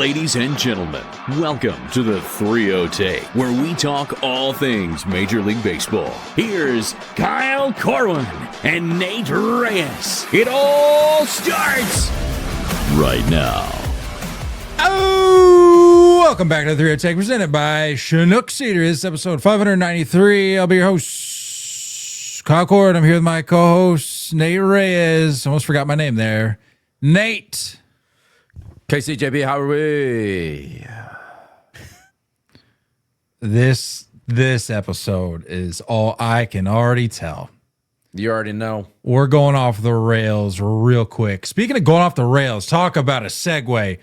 Ladies and gentlemen, welcome to the 3-0 Take, where we talk all things Major League Baseball. Here's Kyle Corwin and Nate Arraez. It all starts right now. Oh, welcome back to the 3-0 Take, presented by Chinook Cedar. This is episode 593. I'll be your host, Kyle Corwin. I'm here with my co-host, Nate Arraez. Almost forgot my name there. Nate. KCJB, how are we? This episode is all I can already tell. You already know. We're going off the rails real quick. Speaking of going off the rails, talk about a segue.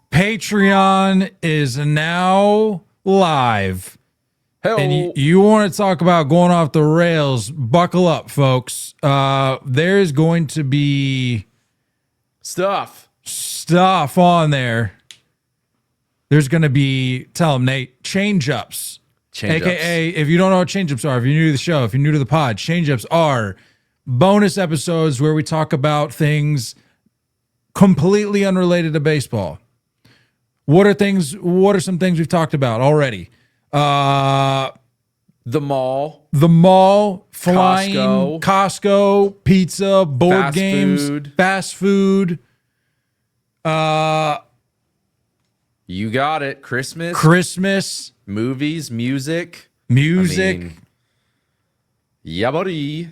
Patreon is now live. Hello. And you want to talk about going off the rails, buckle up, folks. There's going to be stuff on there. There's going to be, tell them, Nate, change-ups. AKA, if you don't know what change-ups are, if you're new to the show, if you're new to the pod, change-ups are bonus episodes where we talk about things completely unrelated to baseball. What are some things we've talked about already? The mall, flying, Costco, pizza, board games, fast food. You got it. Christmas, movies, music. Yeah, buddy.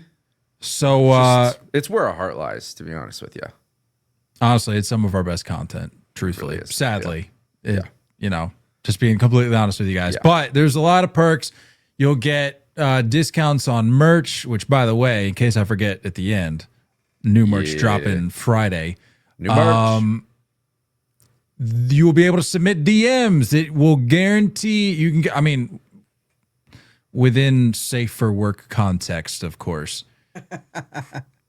So it's where our heart lies, to be honest with you. Honestly, it's some of our best content, truthfully. It really is. Sadly. Yeah. Just being completely honest with you guys. Yeah. But there's a lot of perks. You'll get discounts on merch, which, by the way, in case I forget at the end, new merch dropping Friday. New merch. You will be able to submit DMs. It will guarantee you can get, within safe for work context, of course.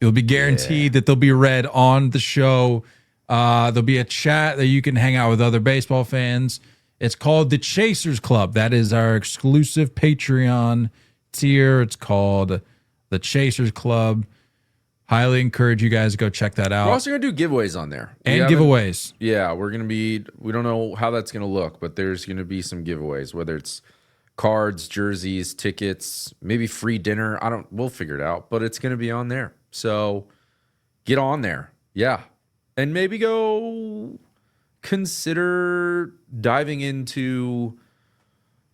It'll be guaranteed that they'll be read on the show. There'll be a chat that you can hang out with other baseball fans. It's called the Chasers Club. That is our exclusive Patreon tier. It's called the Chasers Club. Highly encourage you guys to go check that out. We're also going to do giveaways on there. Giveaways. Yeah, we don't know how that's going to look, but there's going to be some giveaways, whether it's cards, jerseys, tickets, maybe free dinner. We'll figure it out, but it's going to be on there. So get on there. Yeah. And maybe go consider diving into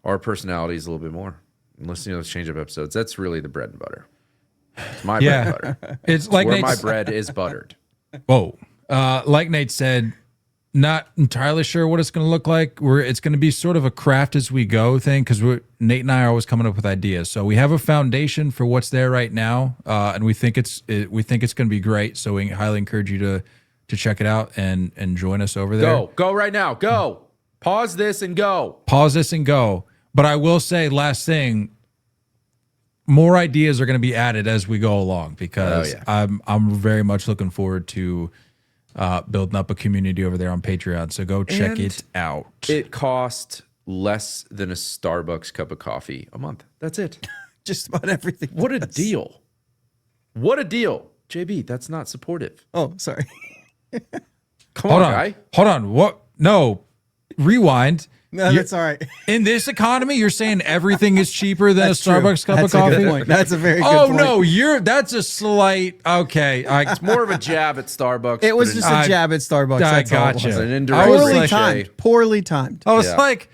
our personalities a little bit more and listening to those change-up episodes. That's really the bread and butter. It's my bread and butter. It's like where my bread is buttered. Whoa. Like Nate said, not entirely sure what it's going to look like. It's going to be sort of a craft as we go thing because Nate and I are always coming up with ideas. So we have a foundation for what's there right now, and we think it's going to be great. So we highly encourage you to check it out and join us over there. Go right now. Go. Pause this and go. But I will say, last thing, more ideas are going to be added as we go along because I'm very much looking forward to building up a community over there on Patreon. So go check it out. It costs less than a Starbucks cup of coffee a month. That's it. Just about everything. What a deal. What a deal. JB, that's not supportive. Oh, sorry. Come on, guy. Hold on. What? No. Rewind. No, that's all right. In this economy, you're saying everything is cheaper than a Starbucks cup that's of coffee? A good point. That's a very good point. Oh, no, that's a slight, okay. It's more of a jab at Starbucks. It was just a jab at Starbucks. I that's gotcha. All it was. An indirect Poorly timed. I was like,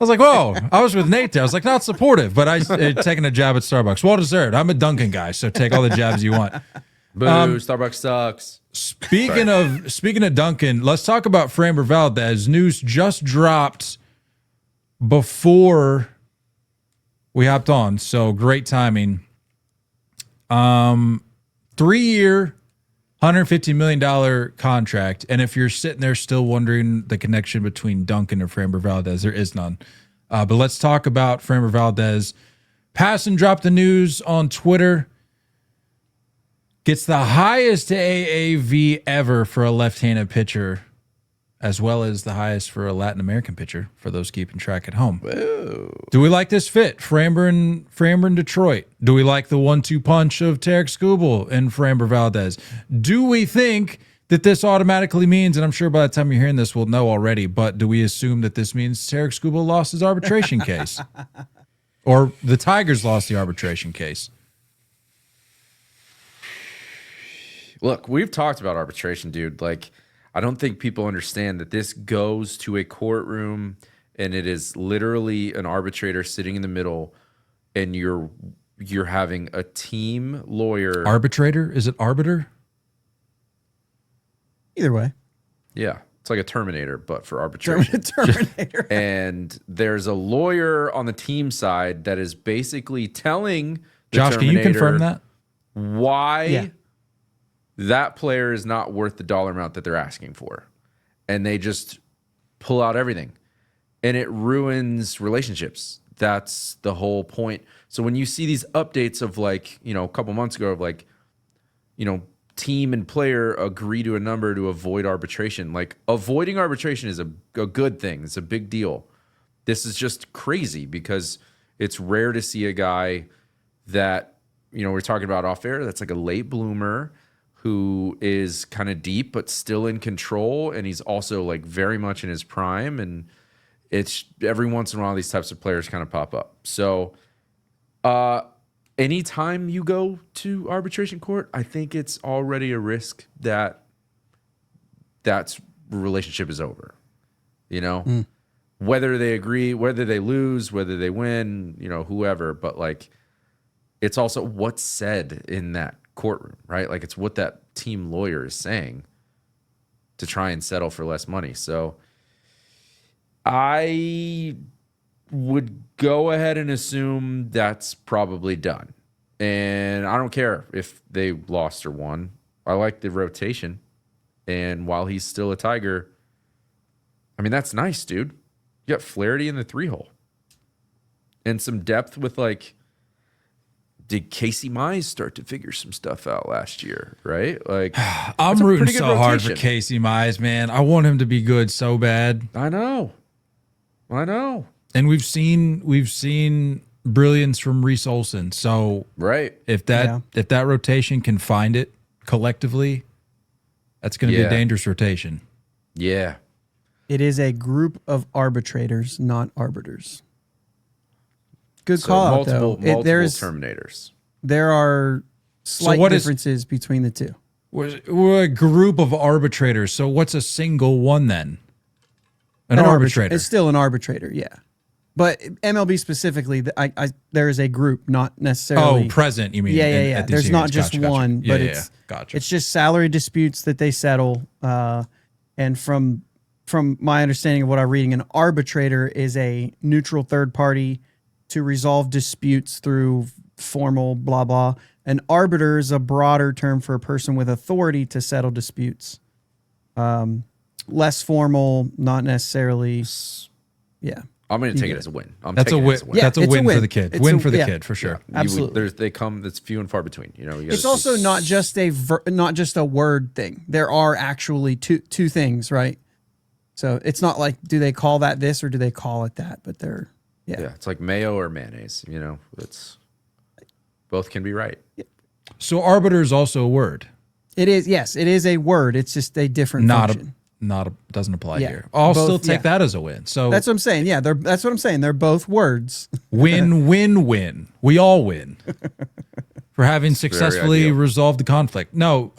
whoa. I was with Nate there. I was like, not supportive, but I taking a jab at Starbucks. Well deserved. I'm a Dunkin' guy, so take all the jabs you want. Boo, Starbucks sucks. Speaking of Dunkin', let's talk about Framber Valdez. News just dropped before we hopped on, so great timing. 3-year, $150 million contract, and if you're sitting there still wondering the connection between Dunkin' and Framber Valdez, there is none. But let's talk about Framber Valdez. Passan dropped the news on Twitter. Gets the highest AAV ever for a left-handed pitcher, as well as the highest for a Latin American pitcher, for those keeping track at home. Whoa. Do we like this fit? Framber in Detroit. Do we like the 1-2 punch of Tarek Skubal and Framber Valdez? Do we think that this automatically means, and I'm sure by the time you're hearing this, we'll know already, but do we assume that this means Tarek Skubal lost his arbitration case? Or the Tigers lost the arbitration case? Look, we've talked about arbitration, dude. Like, I don't think people understand that this goes to a courtroom and it is literally an arbitrator sitting in the middle, and you're having a team lawyer. Arbitrator? Is it arbiter? Either way. Yeah. It's like a Terminator, but for arbitration. Terminator. And there's a lawyer on the team side that is basically telling the Josh, can you Terminator confirm that? why that player is not worth the dollar amount that they're asking for. And they just pull out everything. And it ruins relationships. That's the whole point. So when you see these updates of like, you know, a couple months ago of like, you know, team and player agree to a number to avoid arbitration. Like, avoiding arbitration is a good thing. It's a big deal. This is just crazy because it's rare to see a guy that, you know, we're talking about off air, that's like a late bloomer who is kind of deep but still in control, and he's also like very much in his prime. And it's every once in a while these types of players kind of pop up. So anytime you go to arbitration court, I think it's already a risk that that's relationship is over. You know, whether they agree, whether they lose, whether they win, you know, whoever. But like, it's also what's said in that courtroom, right? Like, it's what that team lawyer is saying to try and settle for less money. So I would go ahead and assume that's probably done. And I don't care if they lost or won. I like the rotation. And while he's still a Tiger, I mean, that's nice, dude. You got Flaherty in the 3-hole. And some depth with, like, did Casey Mize start to figure some stuff out last year, right? Like, I'm rooting so hard for Casey Mize, man. I want him to be good so bad. I know. And we've seen brilliance from Reese Olson. So right, if that rotation can find it collectively, that's going to be a dangerous rotation. Yeah. It is a group of arbitrators, not arbiters. Good call out, though. Multiple terminators. There are slight differences between the two. We're a group of arbitrators. So what's a single one then? An arbitrator. It's still an arbitrator, yeah. But MLB specifically, there is a group, not necessarily. Oh, present, you mean? Yeah. There's not just one, but it's just salary disputes that they settle. And from my understanding of what I'm reading, an arbitrator is a neutral third party to resolve disputes through formal blah, blah. An arbiter is a broader term for a person with authority to settle disputes. Less formal, not necessarily. Yeah. I'm going to take it as a win. That's a win. Yeah, that's a win for the kid. Win for the kid for sure. Yeah. Absolutely. They come. That's few and far between. You know. It's also not just a word thing. There are actually two things, right? So it's not like, do they call that this or do they call it that? But they're it's like mayo or mayonnaise. You know, it's both can be right. Yeah. So arbiter is also a word. It is. Yes, it is a word. It's just a different function. Doesn't apply here. I'll still take that as a win. So that's what I'm saying. Yeah, that's what I'm saying. They're both words. Win, win, win. We all win for having successfully resolved the conflict. No,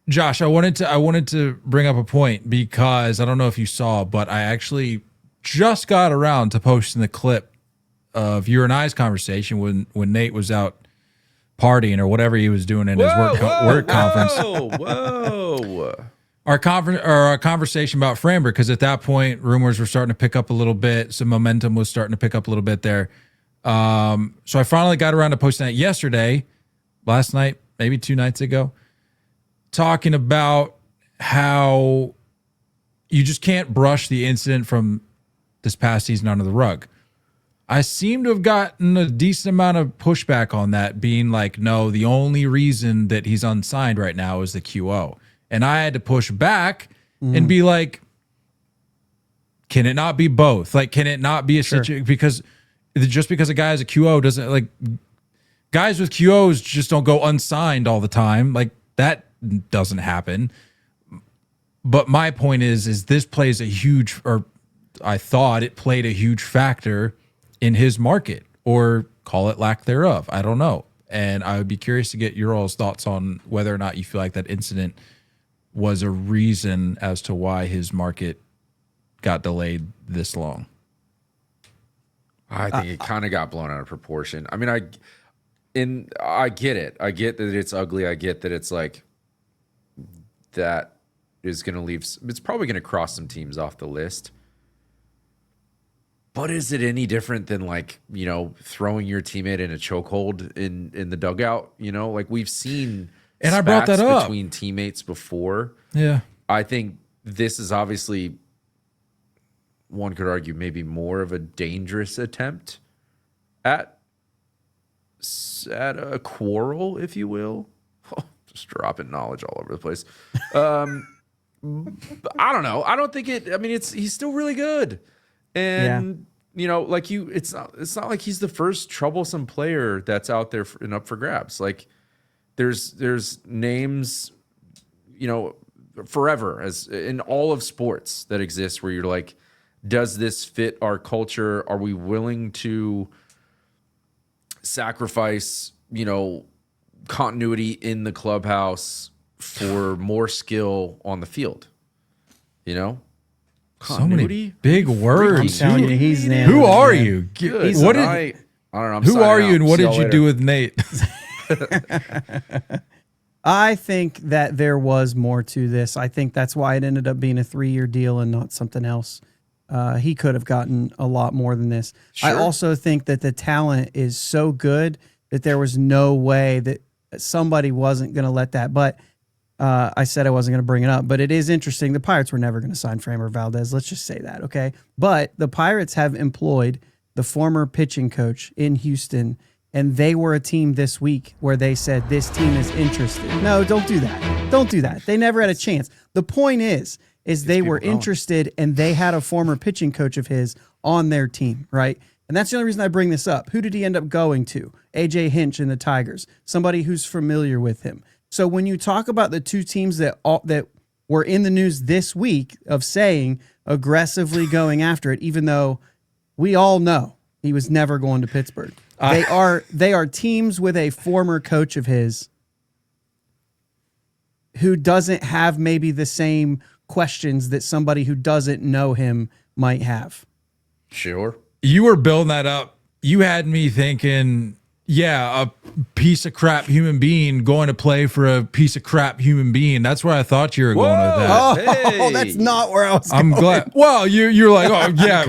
Josh, I wanted to bring up a point because I don't know if you saw, but I actually just got around to posting the clip of your and I's conversation when Nate was out partying or whatever he was doing in his work conference. Our conversation about Framber, because at that point rumors were starting to pick up a little bit, some momentum was starting to pick up a little bit there. So I finally got around to posting that last night, maybe 2 nights ago, talking about how you just can't brush the incident from this past season under the rug. I seem to have gotten a decent amount of pushback on that, being like, no, the only reason that he's unsigned right now is the QO. And I had to push back and be like, can it not be both? Like, can it not be a situation? Because just because a guy has a QO doesn't, like, guys with QOs just don't go unsigned all the time. Like that doesn't happen. But my point is this plays a huge, or I thought it played a huge factor in his market, or call it lack thereof. I don't know. And I would be curious to get your all's thoughts on whether or not you feel like that incident was a reason as to why his market got delayed this long. I think it kind of got blown out of proportion. I mean, I get it. I get that it's ugly. I get that it's like that is going to leave. It's probably going to cross some teams off the list. But is it any different than like, throwing your teammate in a chokehold in the dugout? Like we've seen and I brought that up between teammates before. Yeah. I think this is obviously, one could argue, maybe more of a dangerous attempt at a quarrel, if you will. Just dropping knowledge all over the place. I don't know. I don't think it. I mean, he's still really good, and it's not like he's the first troublesome player that's out there and up for grabs. Like there's names, forever as in all of sports that exist where you're like, does this fit our culture? Are we willing to sacrifice, continuity in the clubhouse for more skill on the field? So many big words. I'm telling you, he's Who are you? What did I don't know. Who are you, and what did you do with Nate? I think that there was more to this. I think that's why it ended up being a 3-year deal and not something else. He could have gotten a lot more than this. Sure. I also think that the talent is so good that there was no way that somebody wasn't going to let that. But I said I wasn't going to bring it up. But it is interesting. The Pirates were never going to sign Framber Valdez. Let's just say that, okay? But the Pirates have employed the former pitching coach in Houston, and they were a team this week where they said this team is interested. No, don't do that. Don't do that. They never had a chance. The point is they were interested, and they had a former pitching coach of his on their team, right? And that's the only reason I bring this up. Who did he end up going to? A.J. Hinch in the Tigers, somebody who's familiar with him. So when you talk about the two teams that were in the news this week of saying aggressively going after it, even though we all know he was never going to Pittsburgh. They are teams with a former coach of his who doesn't have maybe the same questions that somebody who doesn't know him might have. Sure. You were building that up. You had me thinking, yeah, a piece of crap human being going to play for a piece of crap human being. That's where I thought you were going with that. Oh, that's not where I was going. I'm glad. Well, you're like, oh, yeah,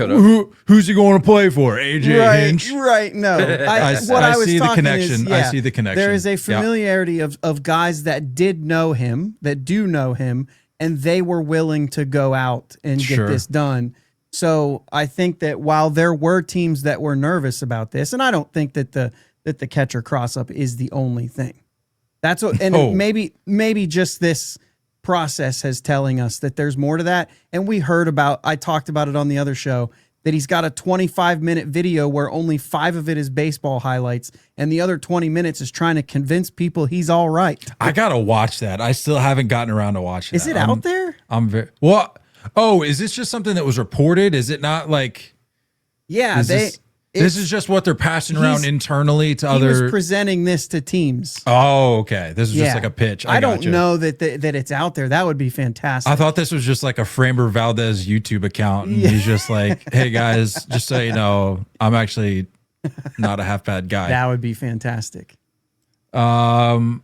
who's he going to play for? AJ Hinch? Right, no. I see the connection. I see the connection. There is a familiarity of guys that did know him, that do know him, and they were willing to go out and get this done. So I think that while there were teams that were nervous about this, and I don't think that the catcher cross-up is the only thing. That's what, and maybe just this process is telling us that there's more to that. And I talked about it on the other show, that he's got a 25-minute video where only 5 of it is baseball highlights, and the other 20 minutes is trying to convince people he's all right. I gotta watch that. I still haven't gotten around to watching. Is it out there? I'm very well. Oh, is this just something that was reported? Is it not like? Yeah, this is just what they're passing around internally to other. He was presenting this to teams. Oh, okay. This is just like a pitch. I don't know that it's out there. That would be fantastic. I thought this was just like a Framber Valdez YouTube account, and he's just like, "Hey guys, just so you know, I'm actually not a half bad guy." That would be fantastic. All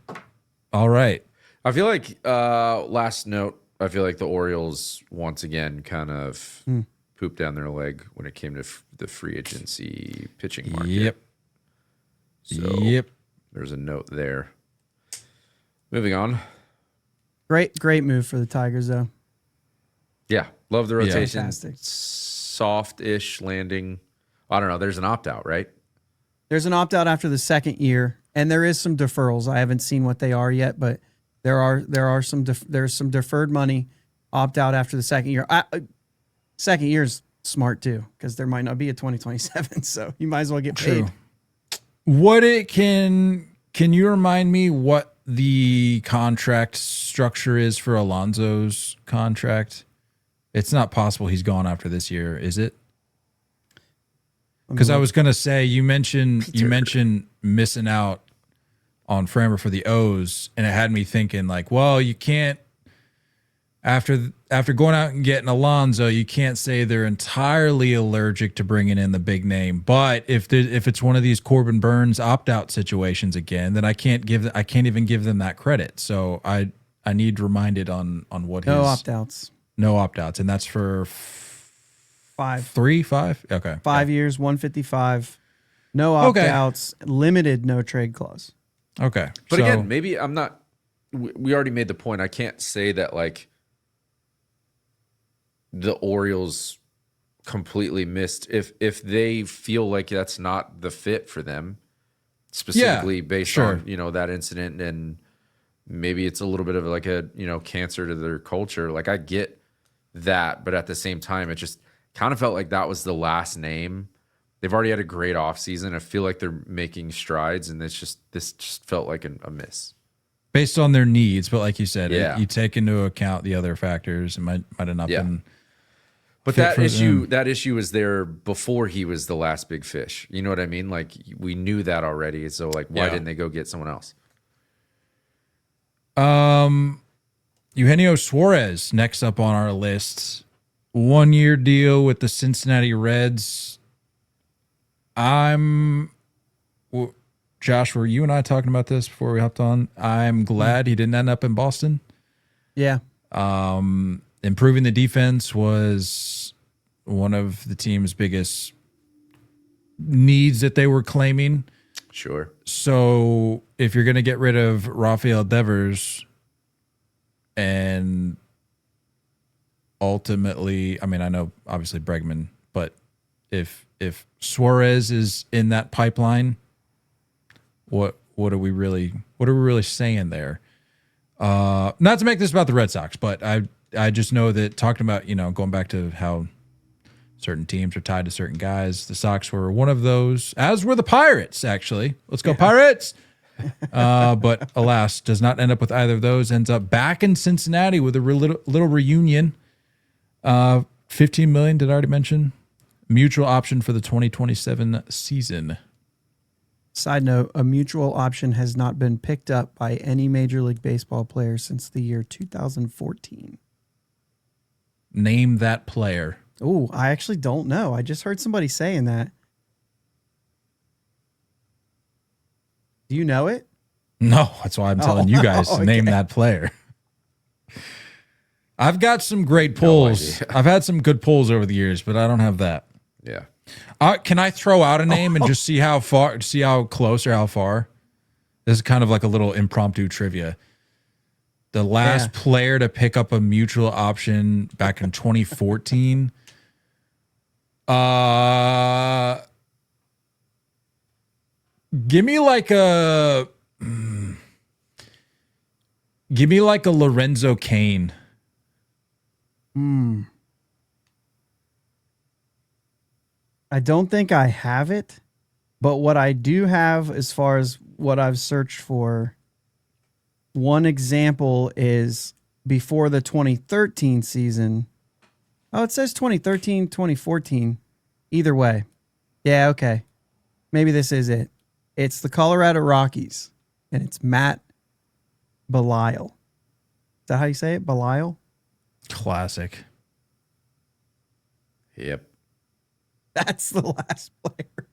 right. I feel like last note. I feel like the Orioles once again kind of pooped down their leg when it came to the free agency pitching market. Yep. So there's a note there. Moving on. Great move for the Tigers, though. Yeah, love the rotation. Fantastic. Soft-ish landing. I don't know. There's an opt-out, right? There's an opt-out after the second year, and there is some deferrals. I haven't seen what they are yet, but there's some deferred money opt-out after the second year. Second year's smart too, because there might not be a 2027, so you might as well get paid. Can you remind me what the contract structure is for Alonso's contract? It's not possible he's gone after this year, is it? Because I was going to say, you mentioned missing out on Framber for the O's, and it had me thinking like, well, you can't after going out and getting Alonso, you can't say they're entirely allergic to bringing in the big name. But if it's one of these Corbin Burns opt-out situations again, then I can't even give them that credit. So I need reminded on what no his opt-outs. No opt-outs, and that's for 5 Okay. 5 years, 155. No opt-outs, limited no trade clause. Okay. But again, maybe I'm not we already made the point. I can't say that like the Orioles completely missed if they feel like that's not the fit for them, specifically based on that incident, and maybe it's a little bit of like a cancer to their culture. Like I get that, but at the same time, it just kind of felt like that was the last name. They've already had a great offseason. I feel like they're making strides, and this just felt like a miss based on their needs. But like you said, you take into account the other factors. It might have not been. But that issue was there before he was the last big fish. You know what I mean? Like we knew that already. So like, why didn't they go get someone else? Eugenio Suarez next up on our list. 1-year deal with the Cincinnati Reds. Josh, were you and I talking about this before we hopped on? I'm glad he didn't end up in Boston. Yeah. Improving the defense was one of the team's biggest needs that they were claiming. Sure. So if you're going to get rid of Rafael Devers and ultimately, I mean, I know obviously Bregman, but if Suarez is in that pipeline, what are we really saying there? Not to make this about the Red Sox, but I just know that talking about, going back to how certain teams are tied to certain guys, the Sox were one of those, as were the Pirates, actually. Let's go Pirates! But alas, does not end up with either of those. Ends up back in Cincinnati with a little reunion. $15 million, did I already mention? Mutual option for the 2027 season. Side note, a mutual option has not been picked up by any Major League Baseball player since the year 2014. Name that player. Oh, I actually don't know. I just heard somebody saying that. Do you know it? No, that's why I'm telling you guys to name that player. I've got some great pulls. I've had some good pulls over the years, but I don't have that. Yeah. Can I throw out a name and just see how close or how far? This is kind of like a little impromptu trivia. The last player to pick up a mutual option back in 2014. Give me like a Lorenzo Cain. I don't think I have it, but what I do have as far as what I've searched for, one example is before the 2013 season. Oh, it says 2013, 2014. Either way. Yeah, okay. Maybe this is it. It's the Colorado Rockies, and it's Matt Belisle. Is that how you say it? Belisle? Classic. Yep. That's the last player.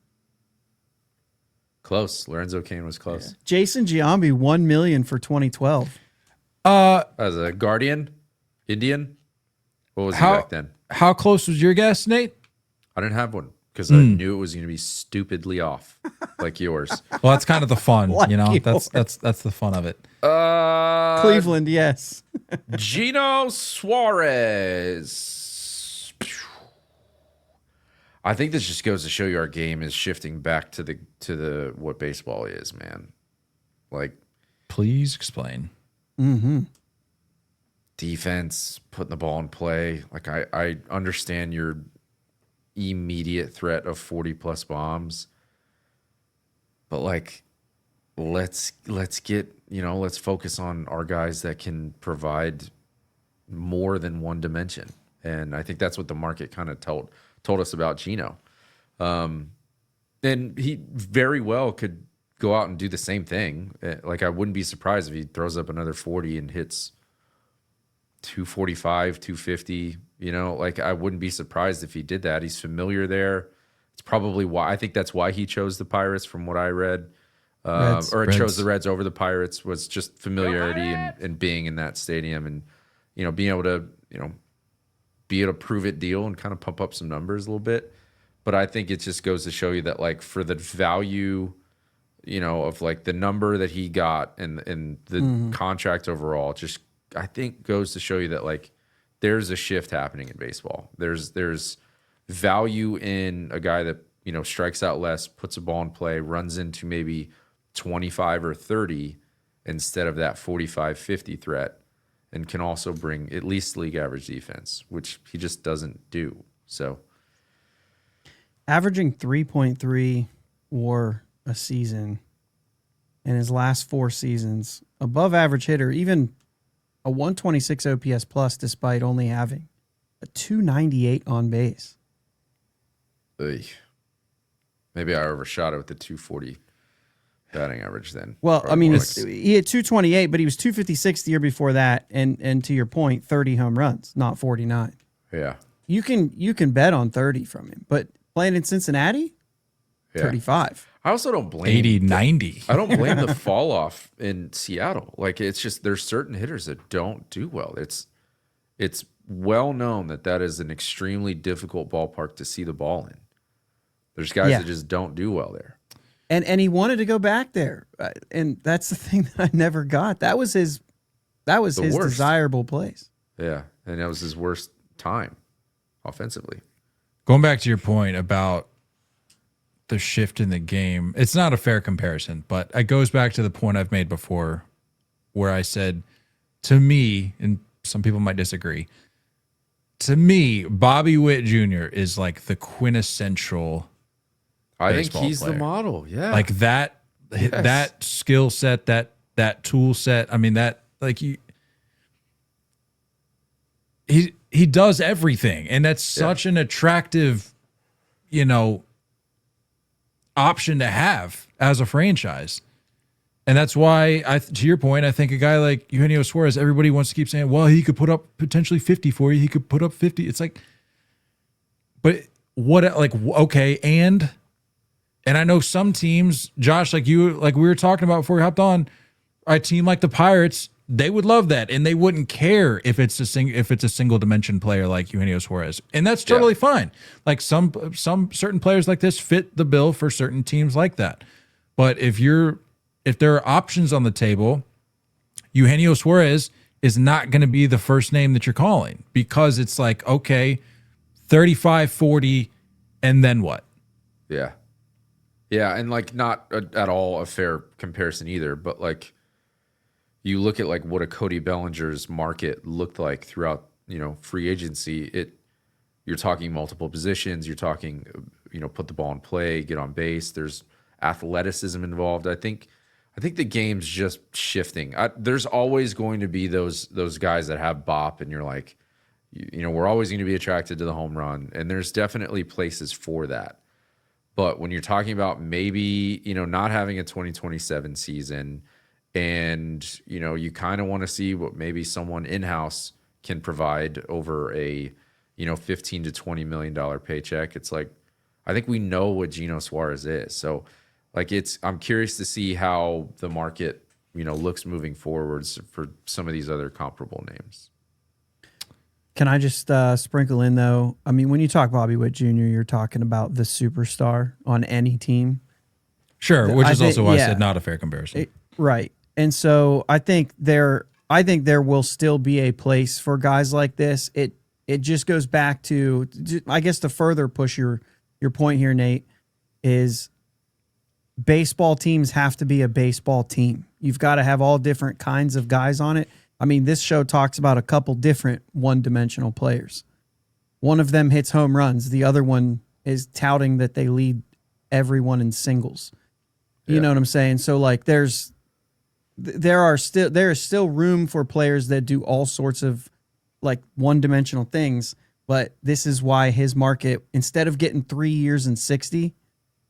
Close. Lorenzo Cain was close. Yeah. Jason Giambi, $1 million for 2012. As a Guardian, Indian. What was he back then? How close was your guess, Nate? I didn't have one because I knew it was going to be stupidly off, like yours. Well, that's kind of the fun, That's the fun of it. Cleveland, yes. Eugenio Suarez. I think this just goes to show you our game is shifting back to the what baseball is, man. Like, please explain. Mm-hmm. Defense, putting the ball in play. Like, I understand your immediate threat of 40 plus bombs, But like, let's get, let's focus on our guys that can provide more than one dimension. And I think that's what the market kind of told us about Gino. And he very well could go out and do the same thing. Like, I wouldn't be surprised if he throws up another 40 and hits 245, 250. Like, I wouldn't be surprised if he did that. He's familiar there. It's probably why. I think that's why he chose the Pirates, from what I read. Reds. Chose the Reds over the Pirates, was just familiarity and being in that stadium, and being able to be able to prove it deal and kind of pump up some numbers a little bit. But I think it just goes to show you that, like, for the value, of like the number that he got and the contract overall, just I think goes to show you that, like, there's a shift happening in baseball. There's value in a guy that strikes out less, puts a ball in play, runs into maybe 25 or 30 instead of that 45, 50 threat, and can also bring at least league average defense, which he just doesn't do. So, averaging 3.3 WAR a season in his last 4 seasons, above average hitter, even a 126 OPS plus, despite only having a 298 on base. Maybe I overshot it with the 240 batting average then. Well, I mean, he had 228, but he was 256 the year before that, and to your point, 30 home runs, not 49. Yeah. You can bet on 30 from him, but playing in Cincinnati, 35. I also don't blame 80, 90. I don't blame the fall off in Seattle. Like, it's just there's certain hitters that don't do well. It's well known that is an extremely difficult ballpark to see the ball in. There's guys that just don't do well there. And he wanted to go back there, and that's the thing that I never got. That was his desirable place. Yeah, and that was his worst time offensively. Going back to your point about the shift in the game, it's not a fair comparison, but it goes back to the point I've made before, where I said, to me, and some people might disagree, to me, Bobby Witt Jr. is like the quintessential. I think he's player. The model. Yeah. Like that skill set, that tool set. I mean, that, like, he does everything. And that's such an attractive, option to have as a franchise. And that's why, to your point, I think a guy like Eugenio Suarez, everybody wants to keep saying, well, he could put up potentially 50 for you. He could put up 50. It's like, but what, like, okay. And I know some teams, Josh, like we were talking about before we hopped on, a team like the Pirates, they would love that, and they wouldn't care if it's a single dimension player like Eugenio Suarez, and that's totally fine. Like some certain players like this fit the bill for certain teams like that. But if there are options on the table, Eugenio Suarez is not going to be the first name that you're calling, because it's like, okay, 35, 40, and then what? Yeah. Yeah, and like not at all a fair comparison either, but like you look at like what a Cody Bellinger's market looked like throughout, free agency. You're talking multiple positions, you're talking, put the ball in play, get on base. There's athleticism involved. I think the game's just shifting. There's always going to be those guys that have bop, and you're like, we're always going to be attracted to the home run, and there's definitely places for that. But when you're talking about maybe, not having a 2027 season, and, you kind of want to see what maybe someone in-house can provide over a, $15 to $20 million paycheck, it's like, I think we know what Gino Suarez is. So, like, I'm curious to see how the market, looks moving forwards for some of these other comparable names. Can I just sprinkle in, though? I mean, when you talk Bobby Witt Jr., you're talking about the superstar on any team. Sure, which is also why I said not a fair comparison. Right. And so I think there will still be a place for guys like this. It just goes back to, I guess, to further push your point here, Nate, is baseball teams have to be a baseball team. You've got to have all different kinds of guys on it. I mean, this show talks about a couple different one-dimensional players. One of them hits home runs. The other one is touting that they lead everyone in singles. You know what I'm saying? So like there is still room for players that do all sorts of like one-dimensional things, but this is why his market, instead of getting 3 years and 60,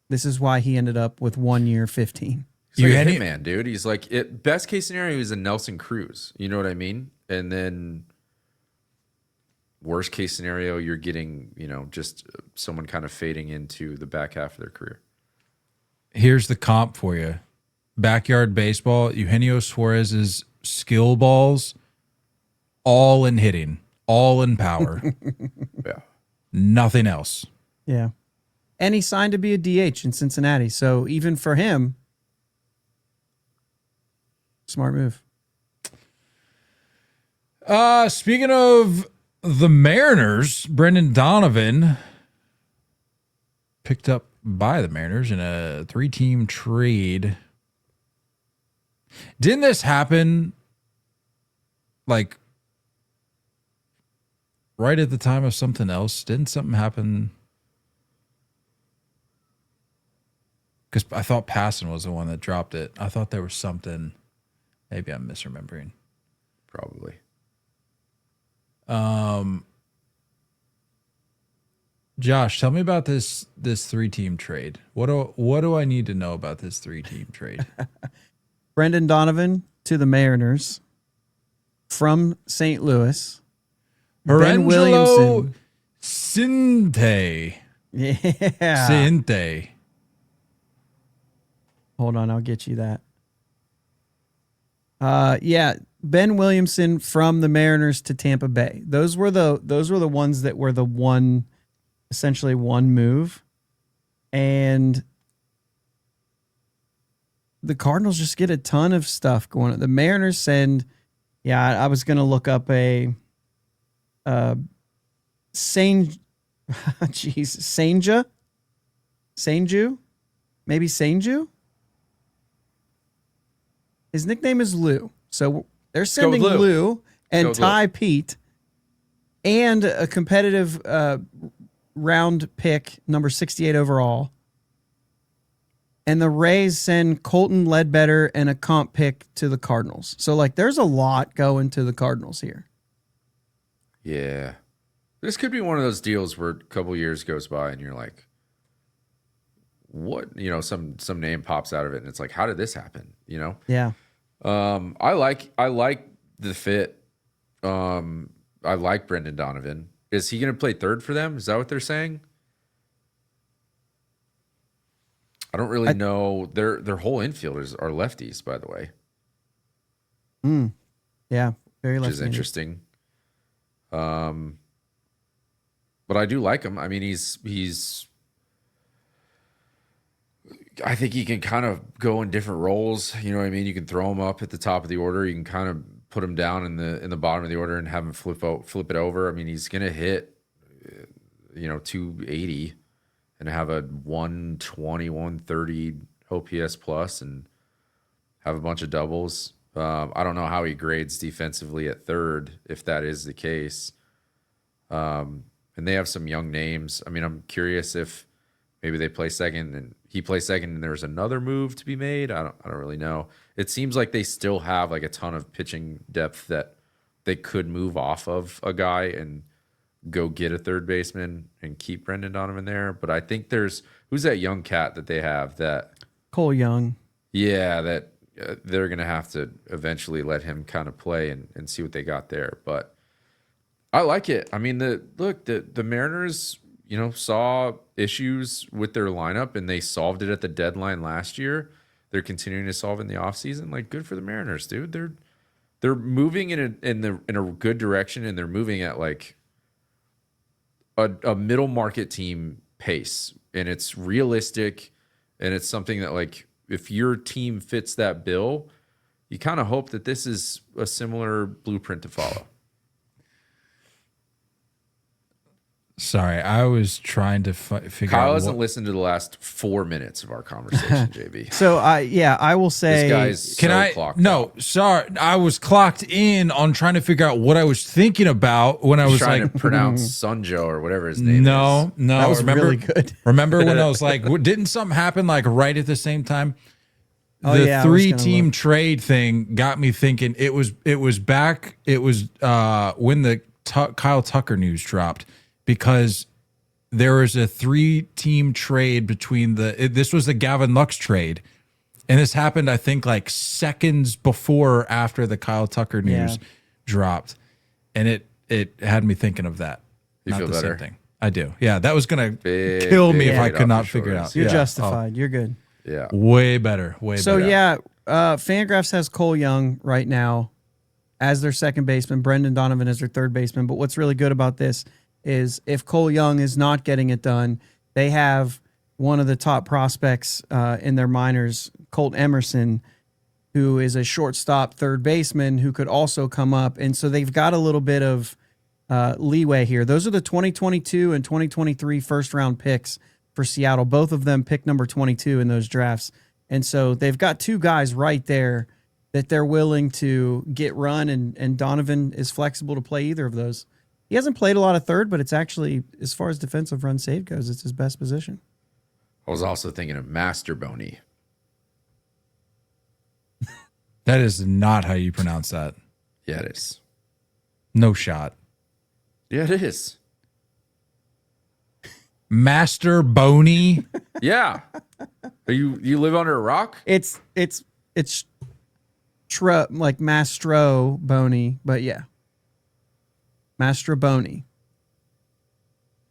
this is why he ended up with 1 year 15. He's like a hitman, dude. He's like, best case scenario, he's a Nelson Cruz. You know what I mean? And then worst case scenario, you're getting, just someone kind of fading into the back half of their career. Here's the comp for you. Backyard baseball, Eugenio Suarez's skill balls, all in hitting, all in power. Yeah. Nothing else. Yeah. And he signed to be a DH in Cincinnati. So even for him, smart move. Speaking of the Mariners, Brendan Donovan picked up by the Mariners in a 3-team trade. Didn't this happen like right at the time of something else? Didn't something happen? Because I thought Passan was the one that dropped it. I thought there was something. Maybe I'm misremembering. Probably. Josh, tell me about this 3-team trade. What do I need to know about this 3-team trade? Brendan Donovan to the Mariners from St. Louis. Ben Williamson. Cinte. Yeah. Cinte. Hold on, I'll get you that. Ben Williamson from the Mariners to Tampa Bay. Those were the ones that were essentially one move. And the Cardinals just get a ton of stuff going on. The Mariners send, I was going to look up Senju? Maybe Senju? His nickname is Lou. So they're sending Lou and Ty Pete and a competitive round pick, number 68 overall. And the Rays send Colton Ledbetter and a comp pick to the Cardinals. So, like, there's a lot going to the Cardinals here. Yeah. This could be one of those deals where a couple years goes by and you're like, what? Some name pops out of it and it's like, how did this happen? Yeah. I like the fit. I like Brendan Donovan. Is he going to play third for them? Is that what they're saying? I don't really know. Their whole infielders are lefties, by the way. Yeah, very lefty. Which is interesting. But I do like him. I mean, he's. I think he can kind of go in different roles. You know what I mean? You can throw him up at the top of the order. You can kind of put him down in the bottom of the order and have him flip it over. I mean, he's gonna hit 280 and have a 120, 130 OPS plus and have a bunch of doubles. I don't know how he grades defensively at third, if that is the case. And they have some young names. I mean, I'm curious if maybe they play second and he plays second and there's another move to be made. I don't really know. It seems like they still have like a ton of pitching depth that they could move off of a guy and go get a third baseman and keep Brendan Donovan there. But I think who's that young cat that they have that Cole Young. Yeah, that they're going to have to eventually let him kind of play and see what they got there. But I like it. I mean, the Mariners, saw issues with their lineup and they solved it at the deadline last year. They're continuing to solve in the offseason. Like, good for the Mariners, dude. They're moving in a good direction and they're moving at like a middle market team pace. And it's realistic and it's something that, like, if your team fits that bill, you kind of hope that this is a similar blueprint to follow. Sorry, I was trying to figure out. Kyle hasn't listened to the last 4 minutes of our conversation, JB. So I will say, this guy's clocked out. Sorry, I was clocked in on trying to figure out what I was thinking about when I was trying like to pronounce Sunjo or whatever his name is. No, that was really good. Remember when I was like, didn't something happen like right at the same time? The 3-team trade thing got me thinking. It was back. It was when the Kyle Tucker news dropped, because there was a 3-team trade between this was the Gavin Lux trade, and this happened, I think, like seconds before or after the Kyle Tucker news dropped, and it had me thinking of that. You Not feel the better? Same thing. I do. Yeah, that was gonna kill me if I could not figure it out. You're justified. You're good. Yeah. Way better. So Fangraphs has Cole Young right now as their second baseman, Brendan Donovan as their third baseman. But what's really good about this is if Cole Young is not getting it done, they have one of the top prospects in their minors, Colt Emerson, who is a shortstop third baseman who could also come up. And so they've got a little bit of leeway here. Those are the 2022 and 2023 first round picks for Seattle. Both of them picked number 22 in those drafts. And so they've got two guys right there that they're willing to get run, and Donovan is flexible to play either of those. He hasn't played a lot of third, but it's actually, as far as defensive run saved goes, it's his best position. I was also thinking of Master Boney. That is not how you pronounce that. Yeah, it is. No shot. Yeah, it is. Master Boney. Yeah. You live under a rock? It's like Mastro Boney, but yeah. Mastro Boney.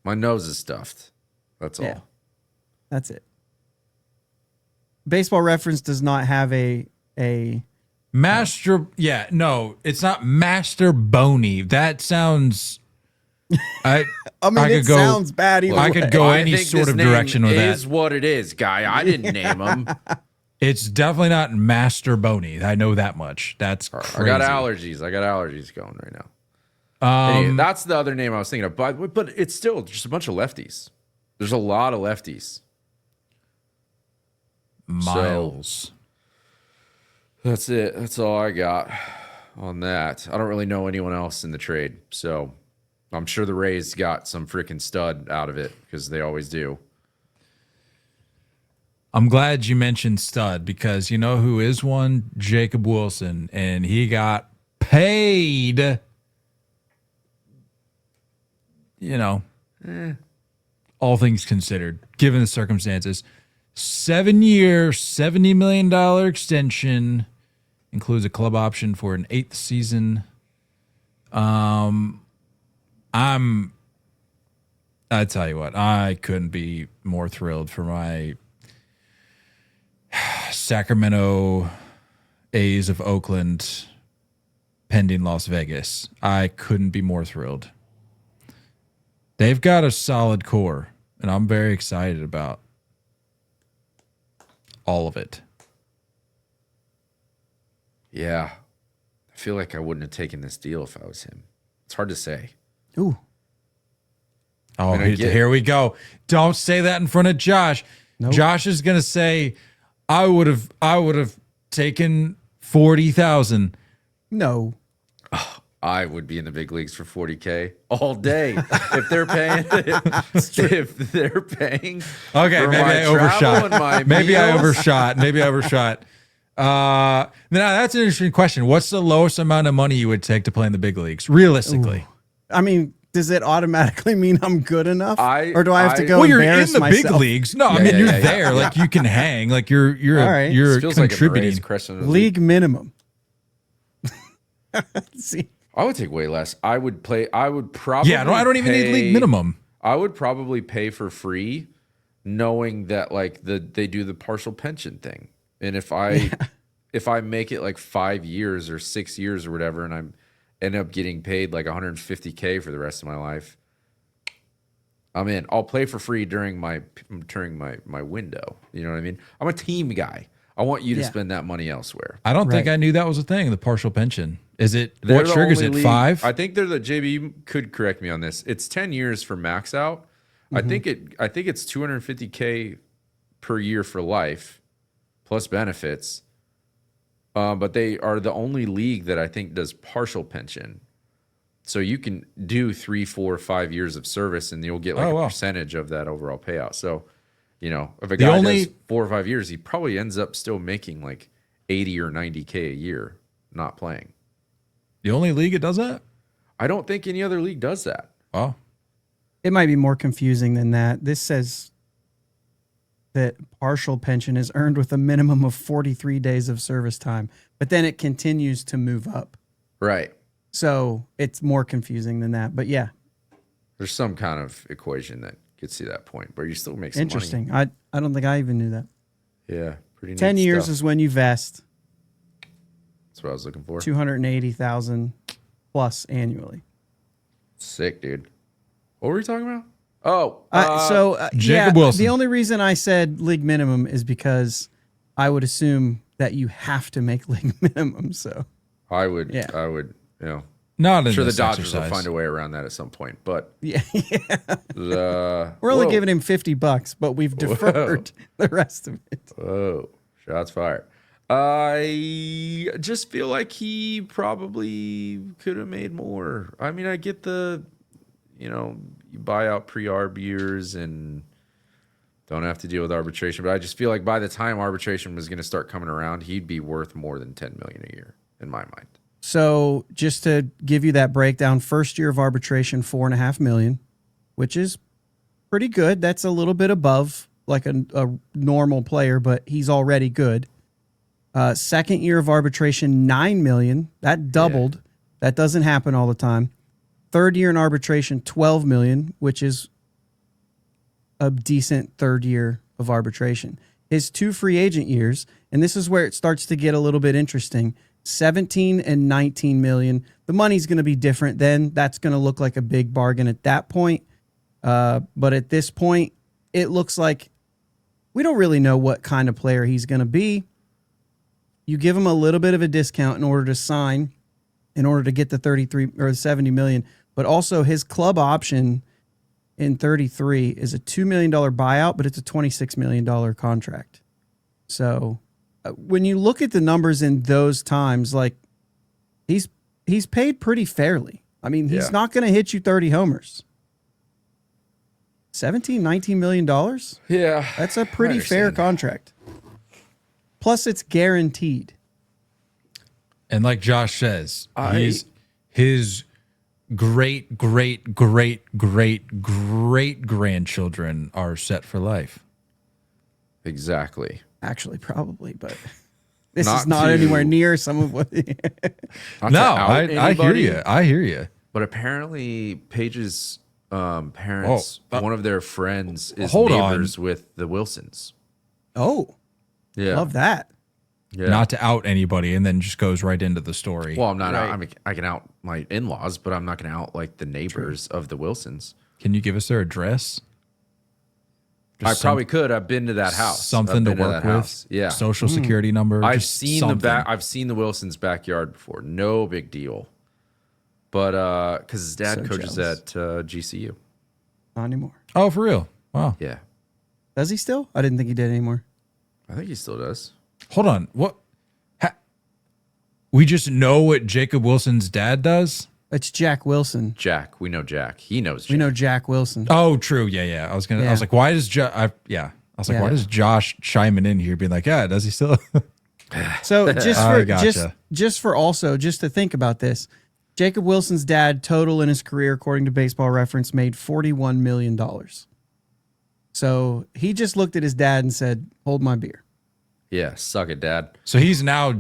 My nose is stuffed. That's all. Yeah. That's it. Baseball Reference does not have a Master. Yeah, no, it's not Master Boney. That sounds. I mean, it sounds bad either I could go any sort of direction with that. Is what it is, guy. I didn't name him. It's definitely not Master Boney. I know that much. That's crazy. I got allergies going right now. Anyway, that's the other name I was thinking of. But it's still just a bunch of lefties. There's a lot of lefties. Miles. So, that's it. That's all I got on that. I don't really know anyone else in the trade. So I'm sure the Rays got some freaking stud out of it because they always do. I'm glad you mentioned stud, because you know who is one? Jacob Wilson. And he got paid, all things considered, given the circumstances. 7-year, $70 million extension, includes a club option for an 8th season. I tell you what, I couldn't be more thrilled for my Sacramento A's of Oakland pending Las Vegas. I couldn't be more thrilled. They've got a solid core, and I'm very excited about all of it. Yeah. I feel like I wouldn't have taken this deal if I was him. It's hard to say. Ooh. Oh, here we go. Don't say that in front of Josh. Nope. Josh is going to say, I would have taken 40,000. No. I would be in the big leagues for 40K all day if they're paying. If they're paying. Okay, maybe I overshot. Maybe I overshot. Now that's an interesting question. What's the lowest amount of money you would take to play in the big leagues, realistically? Ooh. I mean, does it automatically mean I'm good enough, or do I have to go? Well, you're in embarrass the myself? big leagues. No, I mean you're there. Like you can hang. Like you're All right. you're feels contributing. Like league minimum. See, I would take way less. I would probably. Yeah, I don't even need league minimum. I would probably pay for free, knowing that like they do the partial pension thing, and if I make it like 5 years or 6 years or whatever, and I'm end up getting paid like 150K for the rest of my life, I'm in. I'll play for free during my window. You know what I mean? I'm a team guy. I want you to spend that money elsewhere. I don't think I knew that was a thing. The partial pension. Is it? They're what triggers it? 5? I think they're the JB. You could correct me on this. It's 10 years for max out. I think it's 250K per year for life, plus benefits. But they are the only league that I think does partial pension. So you can do 3, 4, 5 years of service, and you'll get like a percentage of that overall payout. So You know, if a guy does 4 or 5 years, he probably ends up still making like 80 or 90K a year not playing. The only league it does that? I don't think any other league does that. Oh. It might be more confusing than that. This says that partial pension is earned with a minimum of 43 days of service time, but then it continues to move up. Right. So it's more confusing than that. But yeah. There's some kind of equation that gets you that point, but you still make some interesting. money. I don't think I even knew that. Yeah. Pretty neat 10 years stuff. is when you vest. That's what I was looking for. 280,000 plus annually. Sick, dude. What were we talking about? Oh, Jacob Wilson. The only reason I said league minimum is because I would assume that you have to make league minimum. So I would, you know, not I'm sure the this Dodgers exercise. will find a way around that at some point. But yeah. we're We're only giving him $50, but we've deferred the rest of it. Whoa, shots fired. I just feel like he probably could have made more. I mean, I get the, you know, you buy out pre-arb years and don't have to deal with arbitration, but I just feel like by the time arbitration was going to start coming around, he'd be worth more than $10 million a year in my mind. So just to give you that breakdown, first year of arbitration, $4.5 million, which is pretty good. That's a little bit above like a normal player, but he's already good. Second year of arbitration, $9 million. That doubled. Yeah. That doesn't happen all the time. Third year in arbitration, $12 million, which is a decent third year of arbitration. His 2 free agent years, and this is where it starts to get a little bit interesting, 17 and 19 million. The money's going to be different then. That's going to look like a big bargain at that point. But at this point, it looks like we don't really know what kind of player he's going to be. You give him a little bit of a discount in order to sign, in order to get the 33 or 70 million, but also his club option in 33 is a $2 million buyout, but it's a $26 million contract. So when you look at the numbers in those times, like he's paid pretty fairly. I mean, he's not going to hit you 30 homers. 17, $19 million? Yeah. That's a pretty fair contract. Plus, it's guaranteed. And like Josh says, his great grandchildren are set for life. Exactly. Actually, probably, but this is not anywhere near some of what. No, I hear you. I hear you. But apparently, Paige's parents, one of their friends, is neighbors with the Wilsons. Oh. Yeah. Love that. Yeah. Not to out anybody, and then just goes right into the story. Well, I'm not out. I mean, I can out my in-laws, but I'm not going to out like the neighbors of the Wilsons. Can you give us their address? Just probably could. I've been to that house. Something to work with. Yeah. Social security number. I've seen I've seen the Wilsons' backyard before. No big deal. But because his dad coaches at GCU. Not anymore. Oh, for real? Wow. Yeah. Does he still? I didn't think he did anymore. I think he still does. Hold on. What? We just know what Jacob Wilson's dad does? It's Jack Wilson. Jack. We know Jack. He knows Jack. We know Jack Wilson. Oh, true. Yeah. I was like, why does why does Josh chiming in here being like, yeah, does he still? So just to think about this, Jacob Wilson's dad total in his career, according to Baseball Reference, made $41 million. So he just looked at his dad and said, hold my beer. Yeah, suck it, Dad. So he's now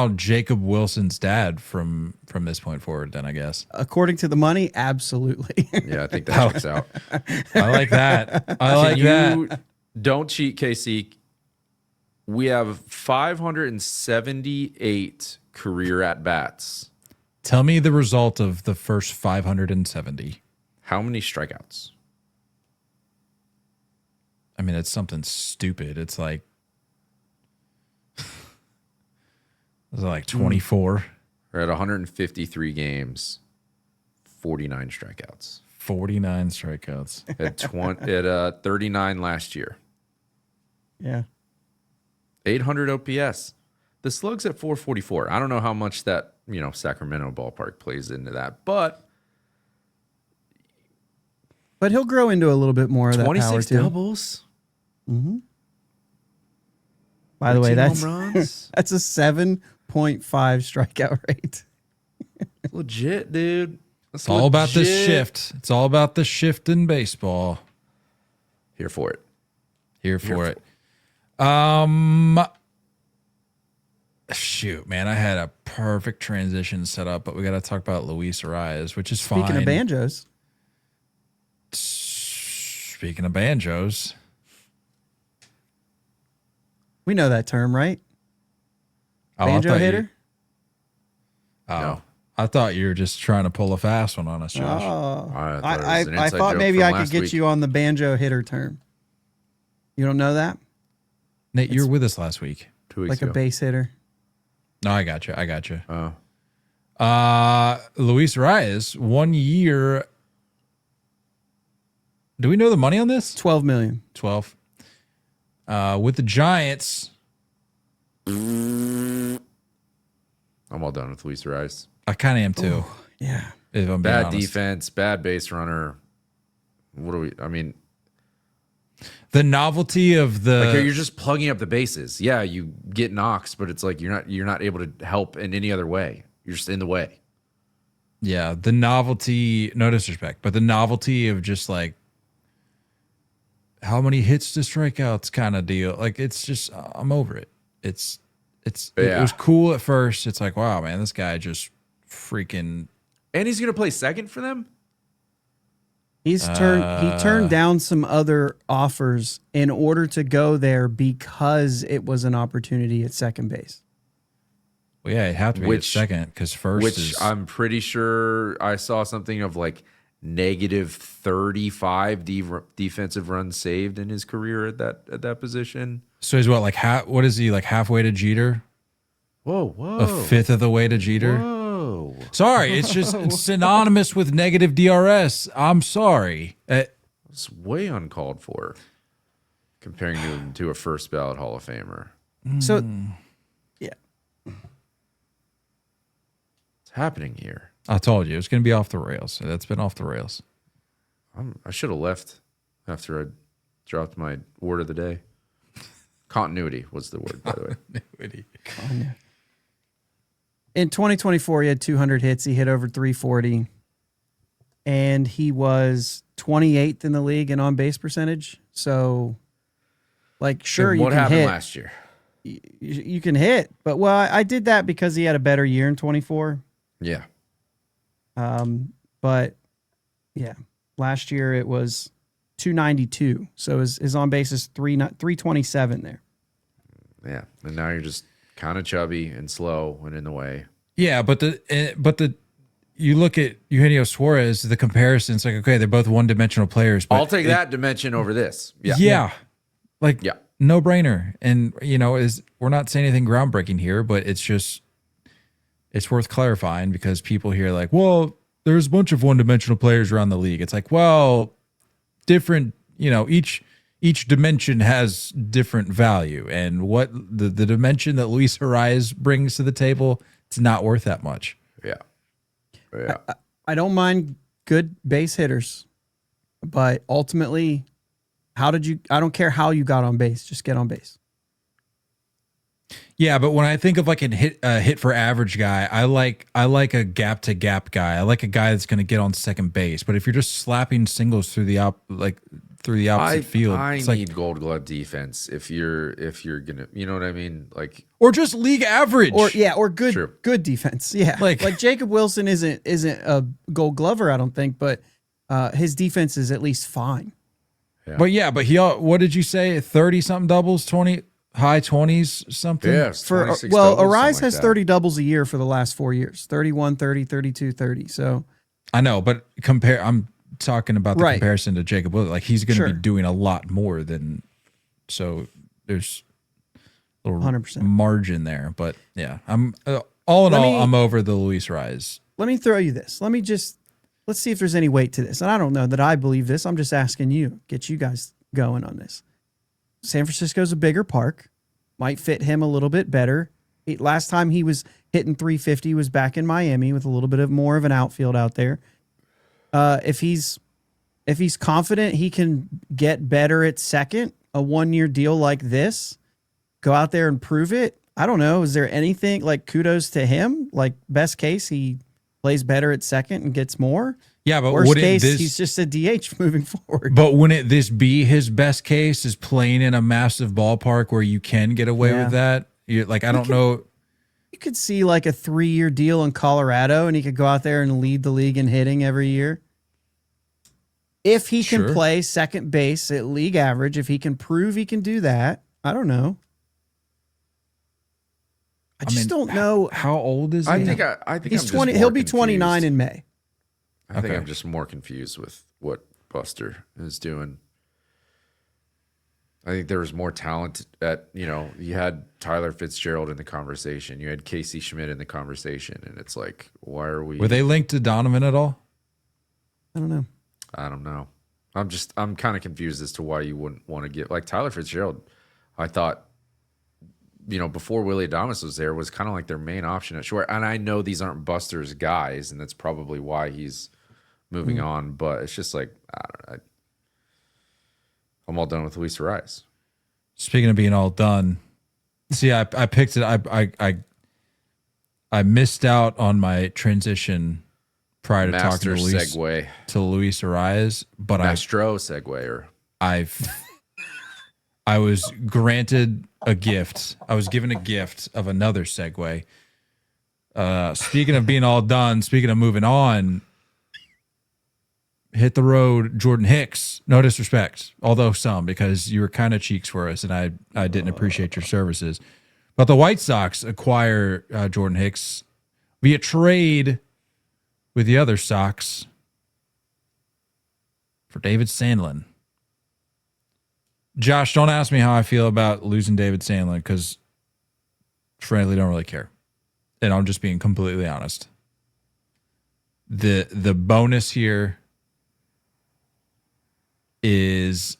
Jacob Wilson's dad from this point forward, then I guess. According to the money, absolutely. Yeah, I think that checks out. I like that. That. Don't cheat, KC. We have 578 career at-bats. Tell me the result of the first 570. How many strikeouts? I mean, it's something stupid. It's like 24. We're at 153 games, 49 strikeouts. 49 strikeouts. At 39 last year. Yeah. 800 OPS. The slug's at 444. I don't know how much that, Sacramento ballpark plays into that, but he'll grow into a little bit more of that power too. 26 doubles. By the way, 13 that's home runs? that's a 7.5 strikeout rate. Legit, dude. It's all about the shift. It's all about the shift in baseball. Here for it. Here for it. Shoot, man, I had a perfect transition set up, but we got to talk about Luis Arraez, which is fine. Speaking of banjos. Speaking of banjos. We know that term, right? Oh, Banjo hitter? No. I thought you were just trying to pull a fast one on us, Josh. Oh, I thought maybe I could get you on the banjo hitter term. You don't know that? Nate, you were with us last week. 2 weeks Like ago. a base hitter. No, I got you. Oh. Luis Arraez, 1 year. Do we know the money on this? 12 million. 12. With the Giants. I'm all done with Luis Arraez. I kind of am too. Oh, yeah. If I'm being Bad honest. defense, bad base runner. I mean, the novelty of the you're just plugging up the bases. Yeah, you get knocks, but it's like you're not able to help in any other way. You're just in the way. Yeah, the novelty, no disrespect, but the novelty of just like how many hits to strikeouts kind of deal. Like it's just I'm over it. It was cool at first. It's like, wow, man, this guy just freaking. And he's gonna play second for them. He turned down some other offers in order to go there because it was an opportunity at second base. Well, yeah, it had to be at second because first Which I'm pretty sure I saw something of like negative 35 defensive runs saved in his career at that position. So he's what, like what is he, like halfway to Jeter? Whoa. A fifth of the way to Jeter? Whoa. Sorry, it's just synonymous with negative DRS. I'm sorry. It's way uncalled for comparing him to a first ballot Hall of Famer. So, yeah. What's happening here? I told you, it's going to be off the rails. That's been off the rails. I should have left after I dropped my word of the day. Continuity was the word, by the way. Continuity. In 2024, he had 200 hits. He hit over 340. And he was 28th in the league in on-base percentage. So, like, sure, and you what can happened hit. last year? You can hit. But, well, I did that because he had a better year in 24. Yeah. But, yeah, last year it was 292. So his on-base is 327 there. Yeah. And now you're just kind of chubby and slow and in the way. Yeah, but you look at Eugenio Suarez, the comparison, it's like, okay, they're both one-dimensional players. But I'll take that dimension over this. Yeah. Like, yeah. No brainer. And, we're not saying anything groundbreaking here, but it's worth clarifying because people hear like, well, there's a bunch of one-dimensional players around the league. It's like, well, different, each dimension has different value. And what the dimension that Luis Arraez brings to the table, it's not worth that much. Yeah. Yeah. I don't mind good base hitters, but ultimately, I don't care how you got on base, just get on base. Yeah, but when I think of like a hit for average guy, I like a gap to gap guy. I like a guy that's going to get on second base. But if you're just slapping singles through the opposite field, I it's need Gold Glove defense if you're gonna, you know what I mean, like, or just league average, or good defense. Yeah, like Jacob Wilson isn't a Gold Glover, I don't think, but his defense is at least fine. Yeah. But what did you say? 30 something doubles, 20. High 20s something? Yes. Arraez has 30 doubles a year for the last 4 years. 31, 30, 32, 30. So I know, but I'm talking about the comparison to Jacob Wilson. Like he's going to be doing a lot more than, so there's a little 100% margin there. But yeah, I'm all in all, I'm over the Luis Arraez. Let me throw you this. Let's see if there's any weight to this. And I don't know that I believe this. I'm just asking you, get you guys going on this. San Francisco's a bigger park, might fit him a little bit better. Last time he was hitting 350 was back in Miami with a little bit more of an outfield out there. If he's confident he can get better at second, a 1-year deal like this, go out there and prove it. I don't know. Is there anything like kudos to him? Like best case, he plays better at second and gets more. Yeah, but worst case, he's just a DH moving forward. But wouldn't this be his best case? Is playing in a massive ballpark where you can get away with that? I don't know. You could see like a 3-year deal in Colorado, and he could go out there and lead the league in hitting every year. If he can play second base at league average, if he can prove he can do that, I don't know. I just don't know. How old is he? I think he's I'm 20. just He'll more be 29 confused. in May. I think I'm just more confused with what Buster is doing. I think there was more talent you had Tyler Fitzgerald in the conversation. You had Casey Schmidt in the conversation. And it's like, why are we... Were they linked to Donovan at all? I don't know. I'm kind of confused as to why you wouldn't want to get... Like Tyler Fitzgerald, I thought, before Willie Adames was there, was kind of like their main option at short. And I know these aren't Buster's guys, and that's probably why he's moving on. But it's just like, I don't know. I'm all done with Luis Arraez. Speaking of being all done, see, I picked it. I missed out on my transition prior to Master talking to Luis Arraez, but Mastro segue, or I was granted a gift. I was given a gift of another segue. Speaking of being all done, speaking of moving on, hit the road, Jordan Hicks. No disrespect, although some, because you were kind of cheeks for us, and I didn't appreciate your services. But the White Sox acquire Jordan Hicks via trade with the other Sox for David Sandlin. Josh, don't ask me how I feel about losing David Sandlin, because frankly, don't really care. And I'm just being completely honest. The bonus here is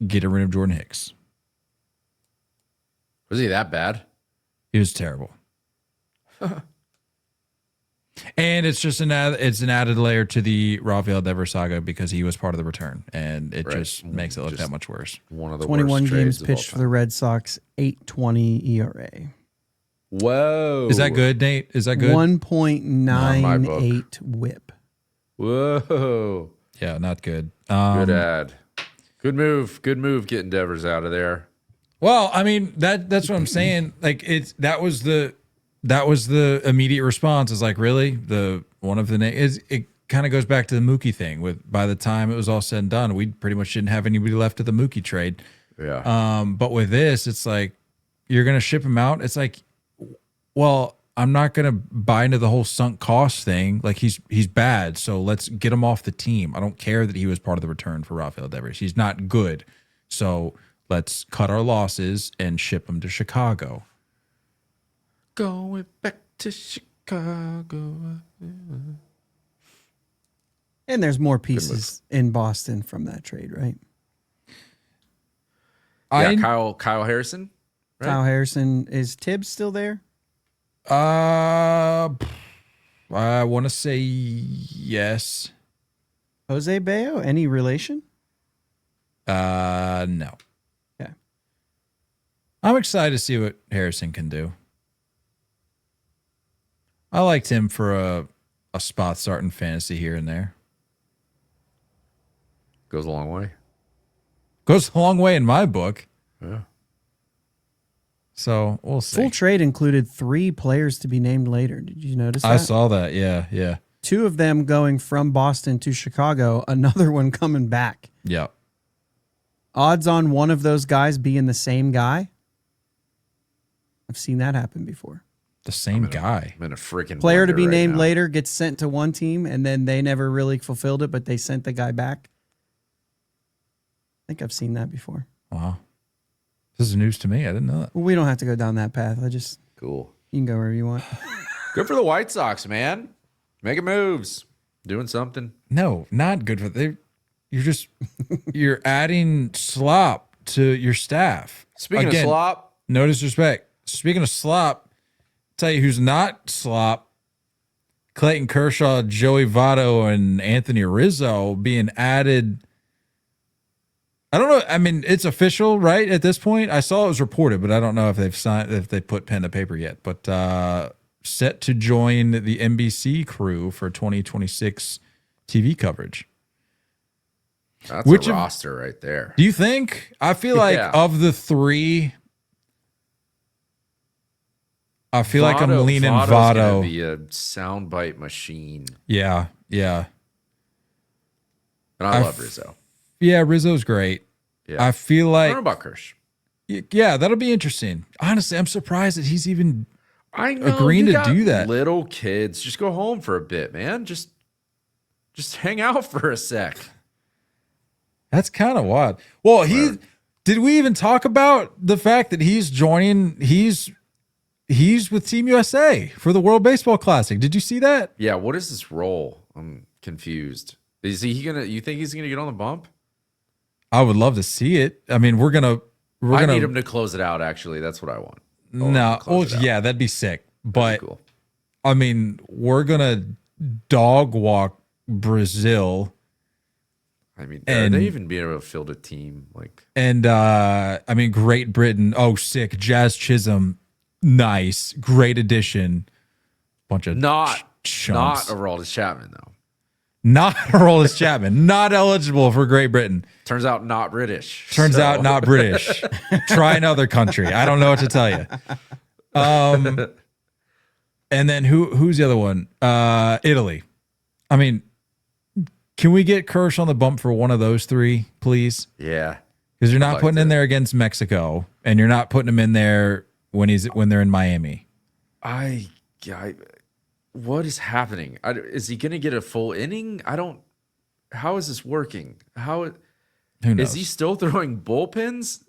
getting rid of Jordan Hicks. Was he that bad? He was terrible. And it's just an added layer to the Rafael Devers saga because he was part of the return, and it just makes it look that much worse. One of the 21 worst games trades pitched for the Red Sox, 8.20 ERA. Whoa. Is that good, Nate? Is that good? 1.98 whip. Whoa. Yeah, not good. Good ad. Good move. Good move getting Devers out of there. Well, I mean, that's what I'm saying. Like that was the immediate response is like, really? It kind of goes back to the Mookie thing with by the time it was all said and done, we pretty much didn't have anybody left at the Mookie trade. Yeah. But with this, it's like you're gonna ship him out. It's like, well, I'm not gonna buy into the whole sunk cost thing. Like he's bad, so let's get him off the team. I don't care that he was part of the return for Rafael Devers. He's not good, so let's cut our losses and ship him to Chicago. Going back to Chicago. And there's more pieces in Boston from that trade, right? Yeah, Kyle Harrison. Right? Kyle Harrison. Is Tibbs still there? I want to say yes. Jose Bayo, any relation? No. Okay. I'm excited to see what Harrison can do. I liked him for a spot start in fantasy here and there. Goes a long way. Goes a long way in my book. Yeah. So we'll see. Full trade included 3 players to be named later. Did you notice that? I saw that. Yeah. 2 of them going from Boston to Chicago, another one coming back. Yeah. Odds on one of those guys being the same guy. I've seen that happen before. The same guy. I'm in a freaking player to be right named now. later gets sent to one team, and then they never really fulfilled it, but they sent the guy back. I think I've seen that before. Wow. This is news to me. I didn't know that. Well, we don't have to go down that path. Cool. You can go wherever you want. Good for the White Sox, man. Making moves. Doing something. No, not good for they. You're adding slop to your staff. Speaking of slop. No disrespect. Speaking of slop, tell you who's not slop. Clayton Kershaw, Joey Votto, and Anthony Rizzo being added I don't know. I mean, it's official, right? At this point, I saw it was reported, but I don't know if they've signed, if they put pen to paper yet. But set to join the NBC crew for 2026 TV coverage. That's a roster right there. Do you think? I feel like of the three, I feel like I'm leaning Votto. Gonna be a soundbite machine. Yeah, yeah. And I love Rizzo. Yeah, Rizzo's great. Yeah. I feel like I don't know about Kersh. Yeah, that'll be interesting. Honestly, I'm surprised that he's even agreeing to do that. Little kids, just go home for a bit, man. Just hang out for a sec. That's kind of wild. Well, did we even talk about the fact that he's joining? He's with Team USA for the World Baseball Classic. Did you see that? Yeah. What is this role? I'm confused. Is he gonna? You think he's gonna get on the bump? I would love to see it. I mean, I need him to close it out. Actually, that's what I want. Yeah, that'd be sick. But cool. I mean, we're gonna dog walk Brazil. I mean, are they even being able to field a team like? And I mean, Great Britain. Oh, sick. Jazz Chisholm, nice, great addition. Bunch of not chumps. Aroldis Chapman though. Not Aroldis Chapman. Not eligible for Great Britain. Turns out not British. Turns out not British. Try another country. I don't know what to tell you. And then who's the other one? Italy. I mean, can we get Kershaw on the bump for one of those three, please? Yeah. Because you're not putting in there against Mexico, and you're not putting him in there when they're in Miami. What is happening? Is he going to get a full inning? How is this working? Who knows? Is he still throwing bullpens?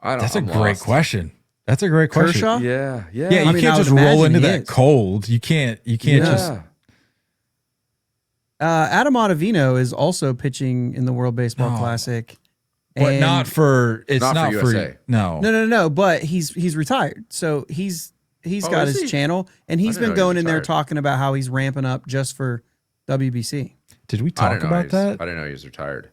That's a great question. That's a great question. Kershaw? Yeah. Yeah, you can't just roll into that cold. You can't just. Adam Ottavino is also pitching in the World Baseball Classic. But not for USA. No. But he's retired. So he's got his channel, and he's been going in there talking about how he's ramping up just for WBC. Did we talk about that? I didn't know he was retired.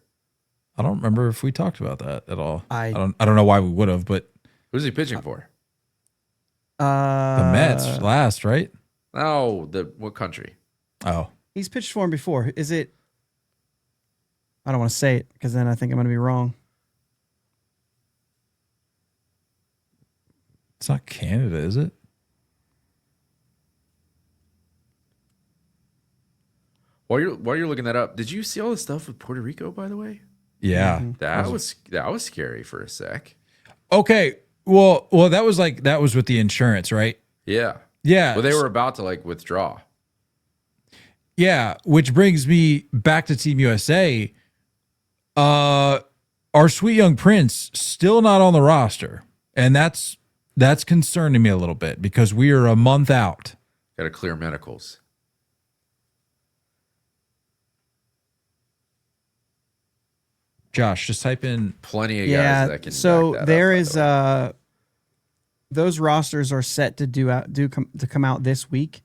I don't remember if we talked about that at all. I don't know why we would have, but who's he pitching for? The Mets last, right? Oh, what country? Oh, he's pitched for him before. Is it? I don't want to say it because then I think I'm going to be wrong. It's not Canada, is it? While you're looking that up, did you see all the stuff with Puerto Rico, by the way? Yeah. That was scary for a sec. Okay. Well, that was with the insurance, right? Yeah. Yeah. Well, they were about to withdraw. Yeah, which brings me back to Team USA. Our sweet young prince still not on the roster, and that's concerning me a little bit because we are a month out. Got to clear medicals. Josh, just type in plenty of guys that can. So there is those rosters are set to come out this week.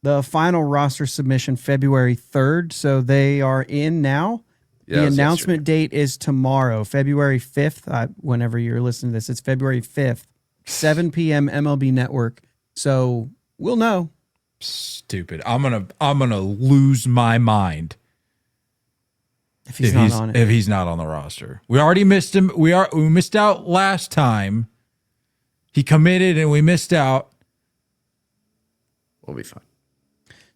The final roster submission February 3rd, so they are in now. Yeah, the announcement date is tomorrow, February 5th. Whenever you're listening to this, it's February 5th, 7 p.m. MLB Network. So we'll know. Stupid. I'm gonna lose my mind if he's not on the roster. We already missed him. We missed out last time. He committed and we missed out. We'll be fine.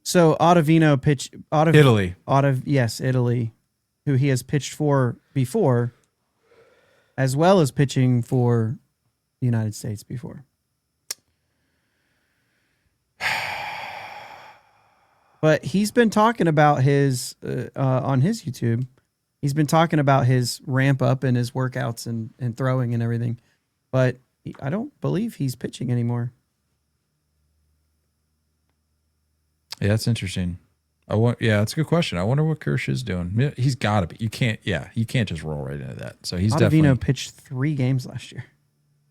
So Ottavino pitched Italy. Italy, who he has pitched for before, as well as pitching for the United States before. But he's been talking about his on his YouTube. He's been talking about his ramp up and his workouts and throwing and everything. But I don't believe he's pitching anymore. Yeah, that's interesting. That's a good question. I wonder what Kershaw is doing. He's got to be. You can't just roll right into that. So he's definitely pitched 3 games last year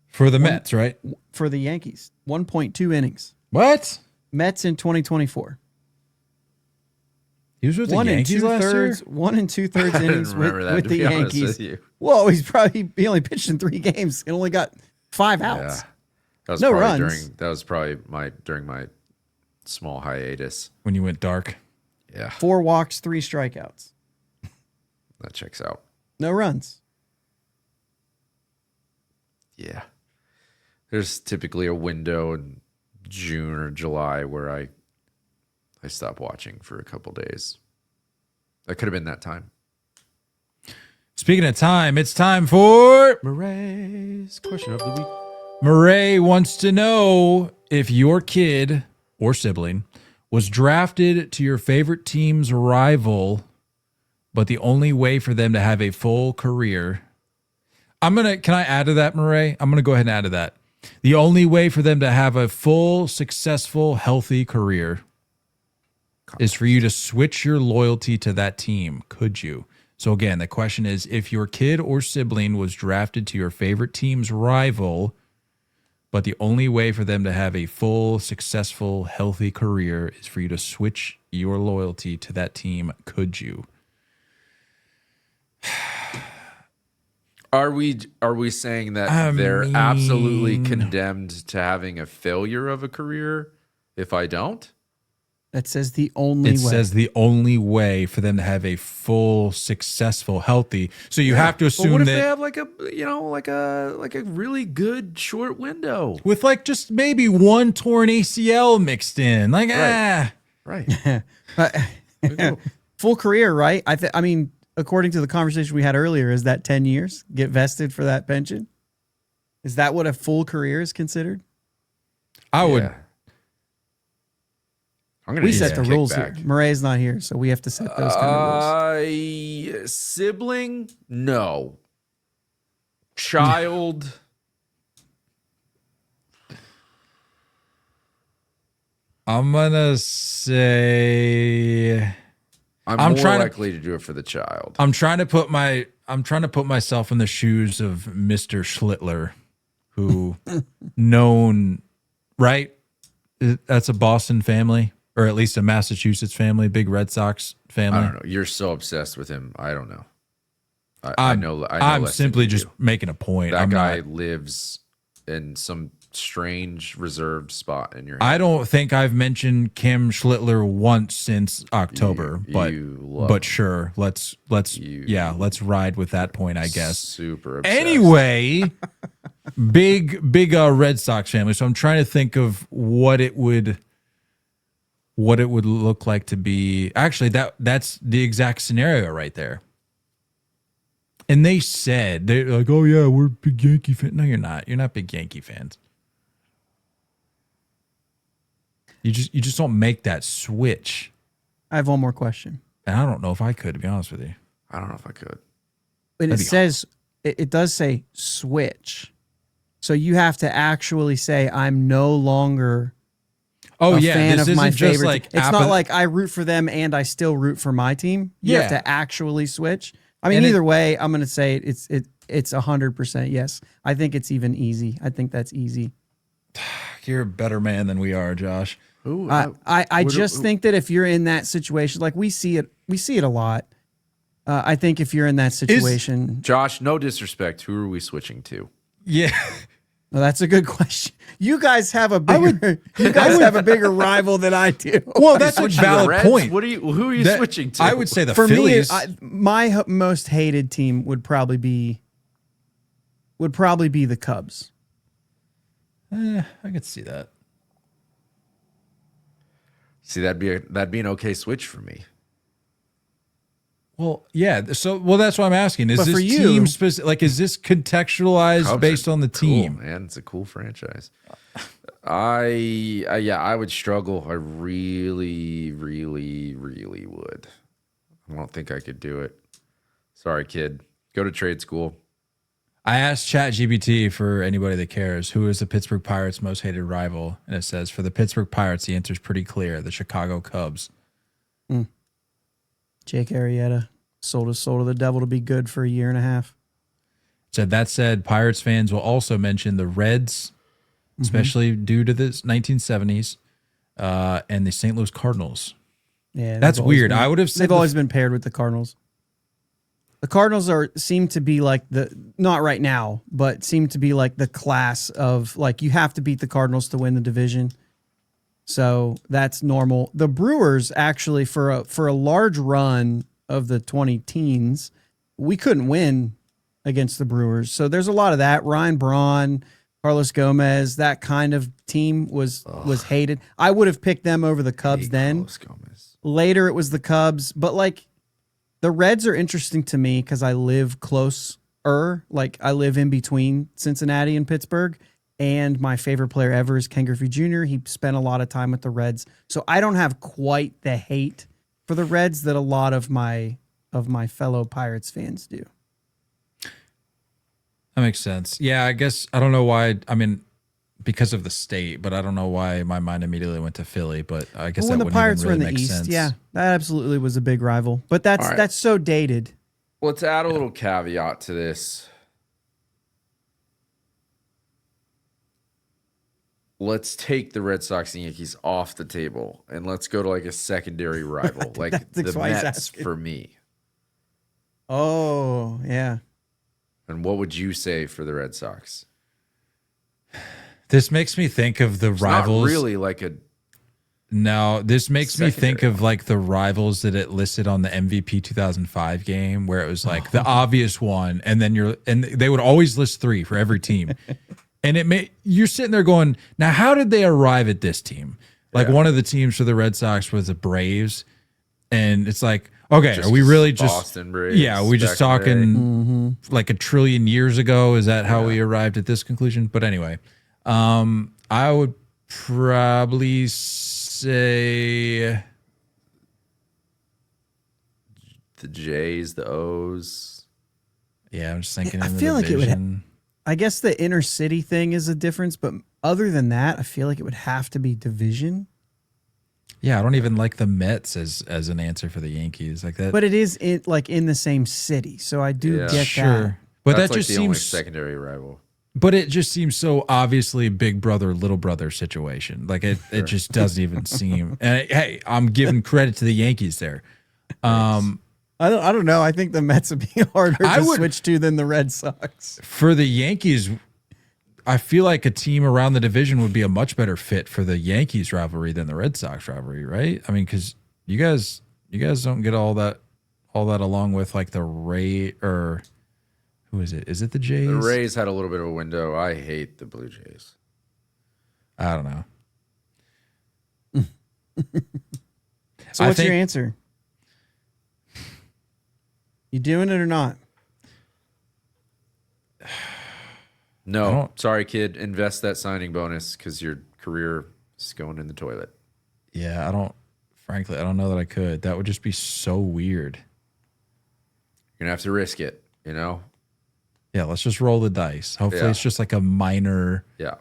for the Mets, right? For the Yankees, 1.2 innings. What? Mets in 2024. He was with the Yankees last year? 1 2/3 innings with the Yankees. With well, he only pitched in 3 games and only got 5 outs. Yeah. That was no runs. That was probably during my small hiatus. When you went dark. Yeah. 4 walks, 3 strikeouts. That checks out. No runs. Yeah. There's typically a window in June or July where I stop watching for a couple days. That could have been that time. Speaking of time, it's time for Arraez question of the week. Murray wants to know if your kid or sibling was drafted to your favorite team's rival, but the only way for them to have a full career. Can I add to that, Murray? I'm going to go ahead and add to that. The only way for them to have a full, successful, healthy career is for you to switch your loyalty to that team. Could you? So again, the question is, if your kid or sibling was drafted to your favorite team's rival, but the only way for them to have a full, successful, healthy career is for you to switch your loyalty to that team, could you? Are we saying that they're absolutely condemned to having a failure of a career if I don't? That says the only way. It says the only way for them to have a full, successful, healthy. So you have to assume but what if that they have like a really good short window with like just maybe one torn ACL mixed in, like right. Full career, right? I mean, according to the conversation we had earlier, is that 10 years get vested for that pension? Is that what a full career is considered? I would. We set the rules here. Murray's not here, so we have to set those kind of rules. Sibling? No. Child? I'm gonna say I'm more likely to do it for the child. I'm trying to put myself in the shoes of Mr. Schlittler, who known, right? That's a Boston family, or at least a Massachusetts family, big Red Sox family. I don't know. You're so obsessed with him. I don't know. I know. I'm simply just making a point. That guy lives in some strange reserved spot in your head. I don't think I've mentioned Kim Schlittler once since October, but sure, let's ride with that point, I guess. Super obsessed. Anyway, big Red Sox family. So I'm trying to think of what it would look like to be. Actually, that's the exact scenario right there. And they said, they're like, "Oh yeah, we're big Yankee fans." No, you're not. You're not big Yankee fans. You just don't make that switch. I have one more question. And I don't know if I could, to be honest with you. I don't know if I could. And it does say switch. So you have to actually say, I'm no longer a fan of my favorite. Like it's not like I root for them and I still root for my team. You have to actually switch. I mean, either way, I'm going to say it's 100% yes. I think it's even easy. I think that's easy. You're a better man than we are, Josh. Ooh, I just think that if you're in that situation, like we see it a lot. I think if you're in that situation, Josh, no disrespect, who are we switching to? Yeah, well, that's a good question. You guys have a bigger, have a bigger rival than I do. Well, that's a valid point. Who are you switching to? I would say the Phillies. My most hated team would probably be the Cubs. I could see that. See, that'd be an okay switch for me. Well, yeah. So, that's what I'm asking. Is this team specific? Like, is this contextualized Cubs based on the team? Cool, man, it's a cool franchise. I would struggle. I really, really, really would. I don't think I could do it. Sorry, kid. Go to trade school. I asked ChatGPT, for anybody that cares, who is the Pittsburgh Pirates' most hated rival? And it says, for the Pittsburgh Pirates, the answer is pretty clear: the Chicago Cubs. Jake Arrieta sold his soul to the devil to be good for a year and a half. That said, Pirates fans will also mention the Reds, especially due to the 1970s, and the St. Louis Cardinals. Yeah, That's weird. I would have said they've always been paired with the Cardinals. The Cardinals seem to be like not right now, but seem to be like the class of like you have to beat the Cardinals to win the division. So that's normal. The Brewers actually for a large run of the 20 teens, we couldn't win against the Brewers. So there's a lot of that. Ryan Braun, Carlos Gomez, that kind of team was hated. I would have picked them over the Cubs then. Carlos Gomez. Later it was the Cubs, but like the Reds are interesting to me because I live closer, like I live in between Cincinnati and Pittsburgh, and my favorite player ever is Ken Griffey Jr. He spent a lot of time with the Reds, so I don't have quite the hate for the Reds that a lot of my fellow Pirates fans do. That makes sense. Yeah, I guess I don't know why. I mean, because of the state, but I don't know why my mind immediately went to Philly. But I guess when that the Pirates even really were in the make East, sense. yeah, that absolutely was a big rival. But that's so dated. Let's add a little caveat to this. Let's take the Red Sox and Yankees off the table and let's go to like a secondary rival, like the Mets for me. Oh, yeah. And what would you say for the Red Sox? This makes me think of the rivals. Not really like a. No, this makes me think of like the rivals that it listed on the MVP 2005 game, where it was like the obvious one, and then they would always list 3 for every team, and you're sitting there going, now how did they arrive at this team? Like one of the teams for the Red Sox was the Braves, and it's like, okay, are we really just Boston Braves? Yeah, are we just talking like a trillion years ago? Is that how we arrived at this conclusion? But anyway, I would probably say the J's, the O's. Yeah, I'm just thinking. I feel like it would. I guess the inner city thing is a difference, but other than that, I feel like it would have to be division. Yeah, I don't even like the Mets as an answer for the Yankees like that. But it is in the same city, so I do get that. But that's that just the seems only secondary rival. But it just seems so obviously big brother, little brother situation. Like it just doesn't even seem. And hey, I'm giving credit to the Yankees there. I don't know. I think the Mets would be harder to switch to than the Red Sox. For the Yankees, I feel like a team around the division would be a much better fit for the Yankees rivalry than the Red Sox rivalry, right? I mean, because you guys don't get all that along with like the or. Who is it? Is it the Jays? The Rays had a little bit of a window. I hate the Blue Jays. I don't know. So what's your answer? You doing it or not? No. Sorry, kid. Invest that signing bonus because your career is going in the toilet. Yeah, frankly, I don't know that I could. That would just be so weird. You're going to have to risk it, you know? Yeah, let's just roll the dice. Hopefully it's just like a minor. Yeah.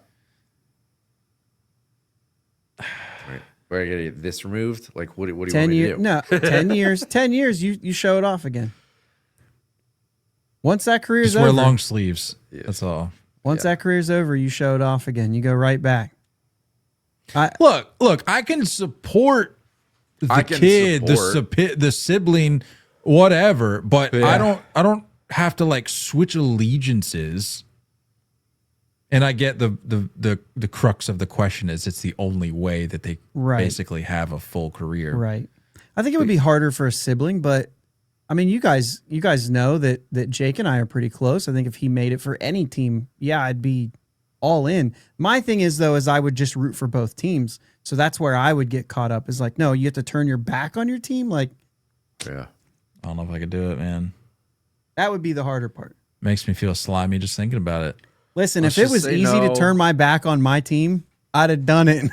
Right. We're going to get this removed? Like, what do you want me to do? No, 10 years. 10 years, you show it off again. Once that career's over. Just wear long sleeves. Yeah. That's all. Once that career's over, you show it off again. You go right back. Look, I can support the kid, the sibling, whatever, but I don't have to like switch allegiances. And I get the crux of the question is it's the only way that they basically have a full career. Right. I think it would be harder for a sibling, but I mean, you guys know that Jake and I are pretty close. I think if he made it for any team, I'd be all in. My thing is though, is I would just root for both teams. So that's where I would get caught up is like, no, you have to turn your back on your team. Like, yeah, I don't know if I could do it, man. That would be the harder part. Makes me feel slimy just thinking about it. Listen, if it was easy to turn my back on my team, I'd have done it.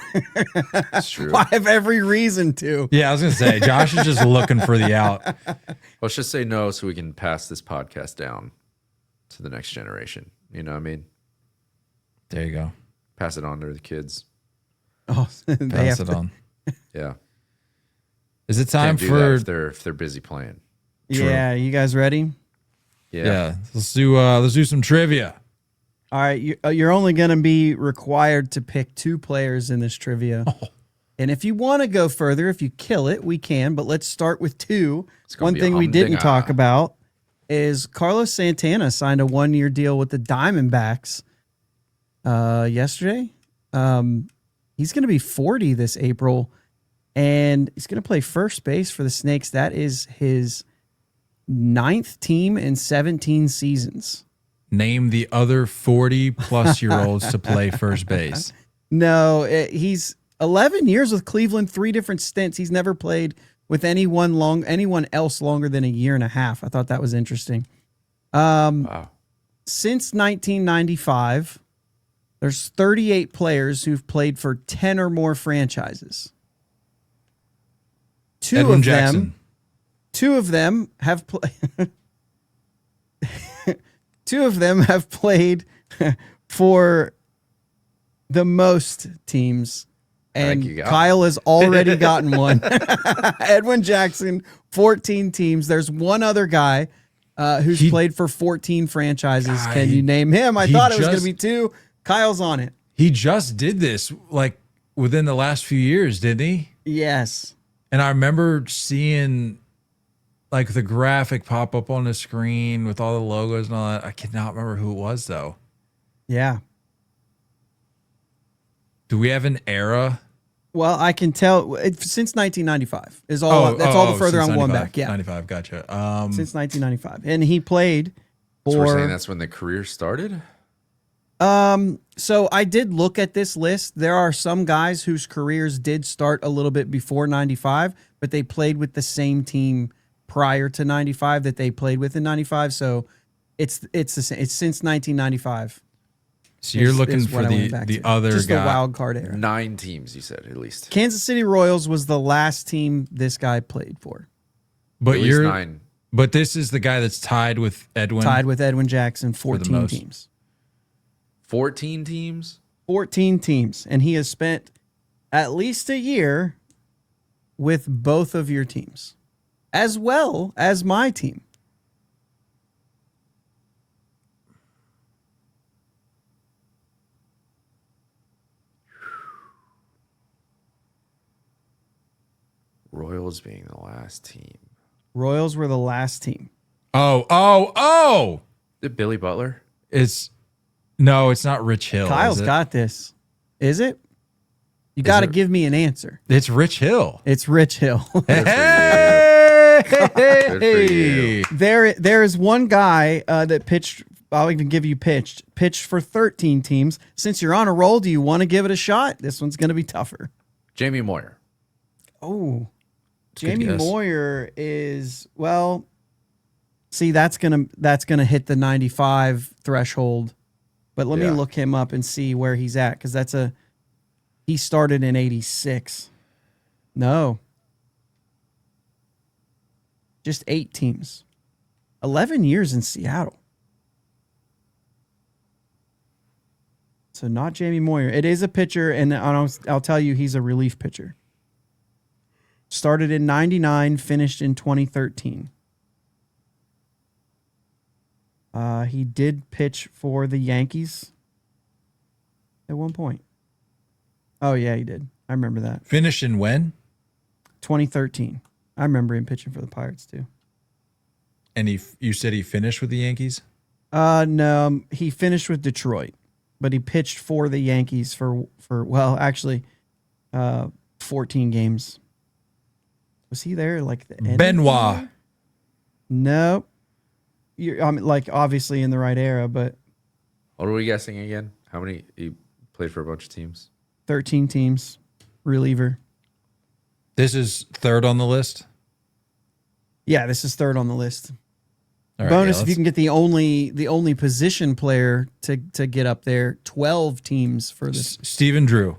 That's true. I have every reason to. Yeah, I was going to say, Josh is just looking for the out. Let's just say no so we can pass this podcast down to the next generation. You know what I mean? There you go. Pass it on to the kids. Oh, pass it on. Yeah. Is it time for if they're busy playing? True. Yeah, you guys ready? Yeah. Let's do some trivia. All right, you're only going to be required to pick 2 players in this trivia. And if you want to go further, if you kill it, we can. But let's start with 2. One thing we didn't talk about is Carlos Santana signed a 1-year deal with the Diamondbacks yesterday. He's going to be 40 this April, and he's going to play first base for the Snakes. That is his 9th team in 17 seasons. Name the other 40-plus-year-olds to play first base. No, he's 11 years with Cleveland, 3 different stints. He's never played with anyone else longer than a year and a half. I thought that was interesting. Wow. Since 1995, there's 38 players who've played for 10 or more franchises. Edwin Jackson. 2 of them have played. 2 of them have played for the most teams. And Kyle has already gotten one. Edwin Jackson, 14 teams. There's one other guy who's played for 14 franchises. Can you name him? I thought it was going to be 2. Kyle's on it. He just did this like within the last few years, didn't he? Yes. And I remember seeing like the graphic pop up on the screen with all the logos and all that. I cannot remember who it was though. Yeah. Do we have an era? Well, I can tell since 1995 is all. That's all the further I'm going back. Yeah, 95. Gotcha. Since 1995, and he played for. So we're saying that's when the career started. So I did look at this list. There are some guys whose careers did start a little bit before 95, but they played with the same team prior to 95 that they played with in 95. So it's the same. It's since 1995. So you're looking for the other just guy. the wild card era. 9 teams, you said, at least. Kansas City Royals was the last team this guy played for. But at least 9. But this is the guy that's tied with Edwin. Tied with Edwin Jackson, 14 teams. 14 teams? 14 teams. And he has spent at least a year with both of your teams, as well as my team. Royals being the last team. Royals were the last team. Oh. Is it Billy Butler? No, it's not Rich Hill. Kyle's got this. Is it? You got to give me an answer. It's Rich Hill. It's Rich Hill. Hey! Good for you. There is one guy that pitched. I'll even give you pitched for 13 teams. Since you're on a roll, do you want to give it a shot? This one's going to be tougher. Jamie Moyer. Oh, Jamie Moyer is, well, see, that's gonna hit the 95 threshold. But let me look him up and see where he's at, because he started in 86. No. Just 8 teams. 11 years in Seattle. So not Jamie Moyer. It is a pitcher, and I'll tell you, he's a relief pitcher. Started in 99, finished in 2013. He did pitch for the Yankees at one point. Oh, yeah, he did. I remember that. Finished in when? 2013. I remember him pitching for the Pirates, too. And you said he finished with the Yankees? No, he finished with Detroit, but he pitched for the Yankees for 14 games. Was he there like the end? Benoit. Nope. Obviously in the right era, but. What are we guessing again? How many? He played for a bunch of teams. 13 teams. Reliever. This is third on the list? Yeah, this is third on the list. All right, Bonus if you can get the only position player to get up there. 12 teams for this. Stephen Drew.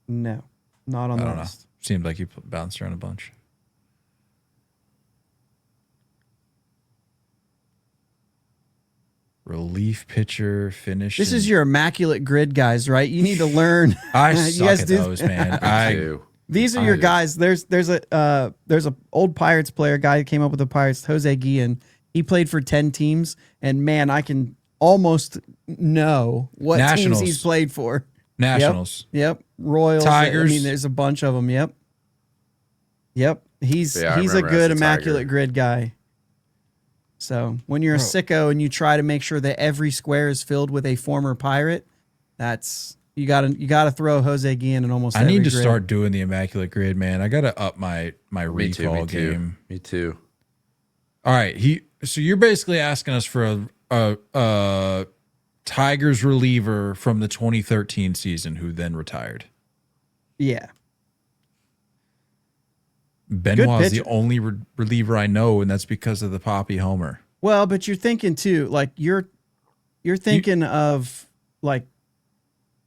No, not on the list. Seemed like you bounced around a bunch. Relief pitcher, finish. This is your immaculate grid, guys, right? You need to learn. I suck at those, man. These are your guys. There's a old Pirates player, guy who came up with the Pirates, Jose Guillen. He played for 10 teams, and man, I can almost know what teams he's played for. Nationals. Yep. Royals. Tigers. I mean, there's a bunch of them. Yep. He's Yeah, a good immaculate grid guy. So when you're a sicko and you try to make sure that every square is filled with a former Pirate, that's you gotta throw Jose Guillen in almost. I every need to grid. start doing the immaculate grid, man. I gotta up my recall game. Me too. All right, so you're basically asking us for a Tigers reliever from the 2013 season who then retired. Yeah. Benoit's the only reliever I know, and that's because of the Poppy homer. Well, but you're thinking too, like you're thinking of like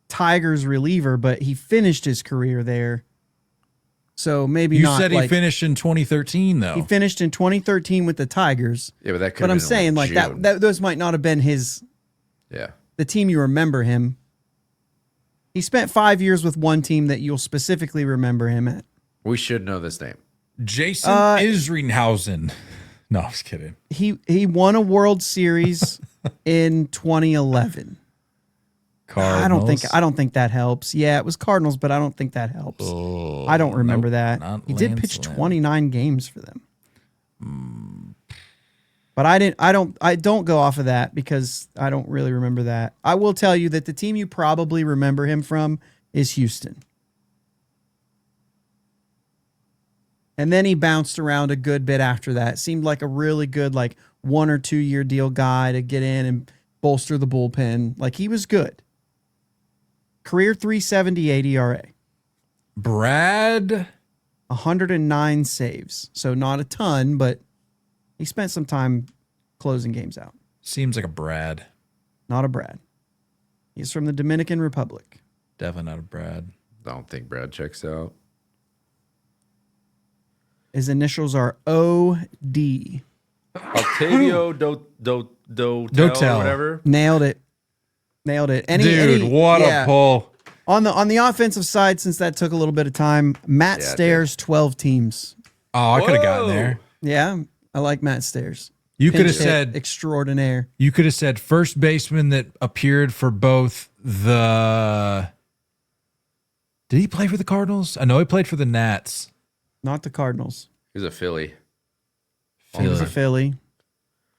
Tigers reliever, but he finished his career there. So maybe not. You said he finished in 2013, though. He finished in 2013 with the Tigers. Yeah, but that could. But I'm saying like that those might not have been his. Yeah. The team you remember him. He spent 5 years with one team that you'll specifically remember him at. We should know this name. Jason Isringhausen. No, I was kidding. He won a World Series in 2011. Cardinals. I don't think that helps. Yeah, it was Cardinals, but I don't think that helps. I don't remember that. He did pitch 29 games for them. But I don't go off of that because I don't really remember that. I will tell you that the team you probably remember him from is Houston. And then he bounced around a good bit after that. Seemed like a really good, like 1 or 2 year deal guy to get in and bolster the bullpen. Like he was good. Career 378 ERA. Brad. 109 saves. So not a ton, but he spent some time closing games out. Seems like a Brad. Not a Brad. He's from the Dominican Republic. Definitely not a Brad. I don't think Brad checks out. His initials are OD. Octavio Dotel or whatever. Nailed it. Dude, what a pull. On the offensive side, since that took a little bit of time, Matt Stairs, 12 teams. Oh, I could have gotten there. Yeah, I like Matt Stairs. You could have said extraordinaire. You could have said first baseman that appeared for both the. Did he play for the Cardinals? I know he played for the Nats. Not the Cardinals. He was a Philly. He was a Philly.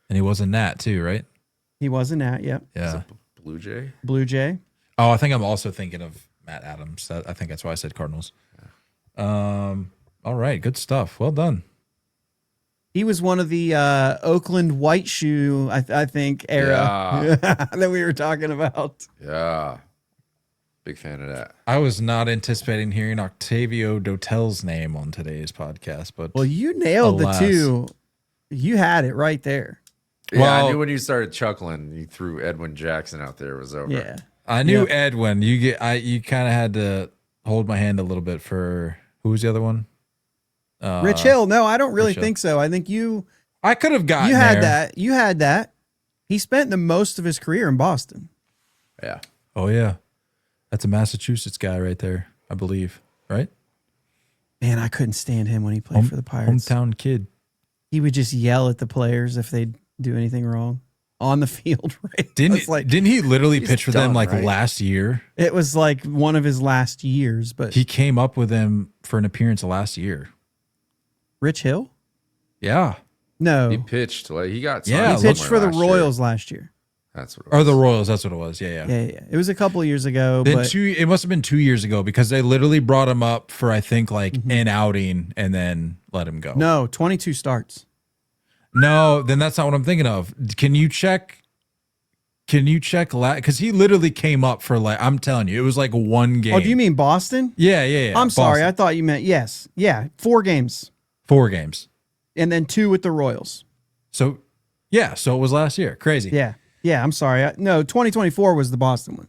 And he was a Nat too, right? He was a Nat, yep. Yeah. Blue Jay. Blue Jay. Oh, I think I'm also thinking of Matt Adams. I think that's why I said Cardinals. All right, good stuff. Well done. He was one of the Oakland White Shoe, I think, era that we were talking about. Yeah. Big fan of that. I was not anticipating hearing Octavio Dotel's name on today's podcast, but well, you nailed the two. You had it right there. Yeah, well, I knew when you started chuckling, you threw Edwin Jackson out there. It was over. Yeah, I knew Edwin. You kind of had to hold my hand a little bit for who was the other one? Rich Hill. No, I don't really think so. I think I could have gotten. You had there. that. You had that. He spent the most of his career in Boston. Yeah. Oh yeah. That's a Massachusetts guy right there, I believe, right? Man, I couldn't stand him when he played for the Pirates. Hometown kid. He would just yell at the players if they do anything wrong on the field. Right? Didn't he literally pitch for them like last year? It was like one of his last years, but he came up with them for an appearance last year. Rich Hill? Yeah. No. He pitched. He got. He pitched for the Royals last year. That's what it was. Or the Royals, that's what it was. Yeah. It was a couple of years ago. It must have been 2 years ago because they literally brought him up for, I think, an outing and then let him go. No, 22 starts. No, then that's not what I'm thinking of. Can you check? Because he literally came up for I'm telling you, it was like one game. Oh, do you mean Boston? Yeah. I'm sorry. I thought you meant, yes. Yeah, 4 games. 4 games. And then 2 with the Royals. So it was last year. Crazy. Yeah, I'm sorry. No, 2024 was the Boston one.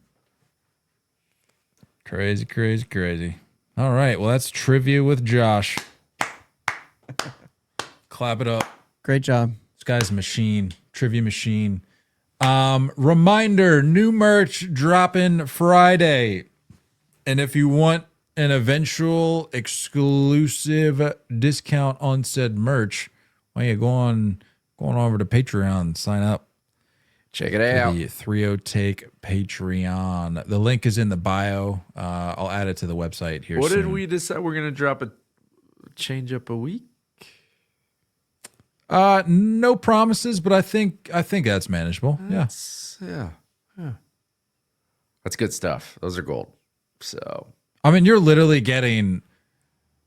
Crazy. All right. Well, that's trivia with Josh. Clap it up. Great job. This guy's a machine. Trivia machine. Reminder, new merch dropping Friday. And if you want an eventual exclusive discount on said merch, why don't you go on over to Patreon and sign up. Check it out. The 30 Take Patreon. The link is in the bio. I'll add it to the website here. What soon. did we decide? We're gonna drop a change up a week. No promises, but I think that's manageable. Yeah. That's good stuff. Those are gold. So I mean, you're literally getting.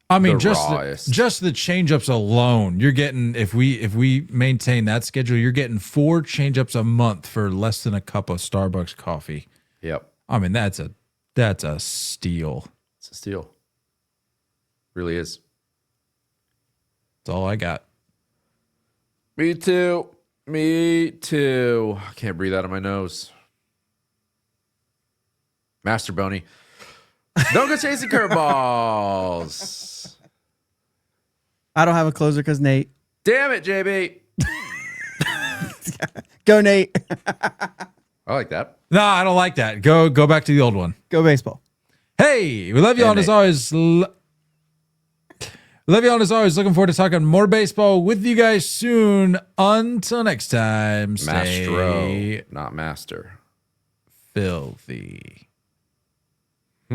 I mean, The rawest. just the changeups alone, you're getting. If we maintain that schedule, you're getting 4 changeups a month for less than a cup of Starbucks coffee. Yep. I mean, that's a steal. It's a steal. Really is. That's all I got. Me too. Me too. I can't breathe out of my nose. Master Boney. Don't go chasing curveballs. I don't have a closer because Nate. Damn it, JB. Go, Nate. I like that. No, I don't like that. Go back to the old one. Go baseball. Hey, we love you all as always. Love you all as always. Looking forward to talking more baseball with you guys soon. Until next time, stay Mastro, not master. filthy.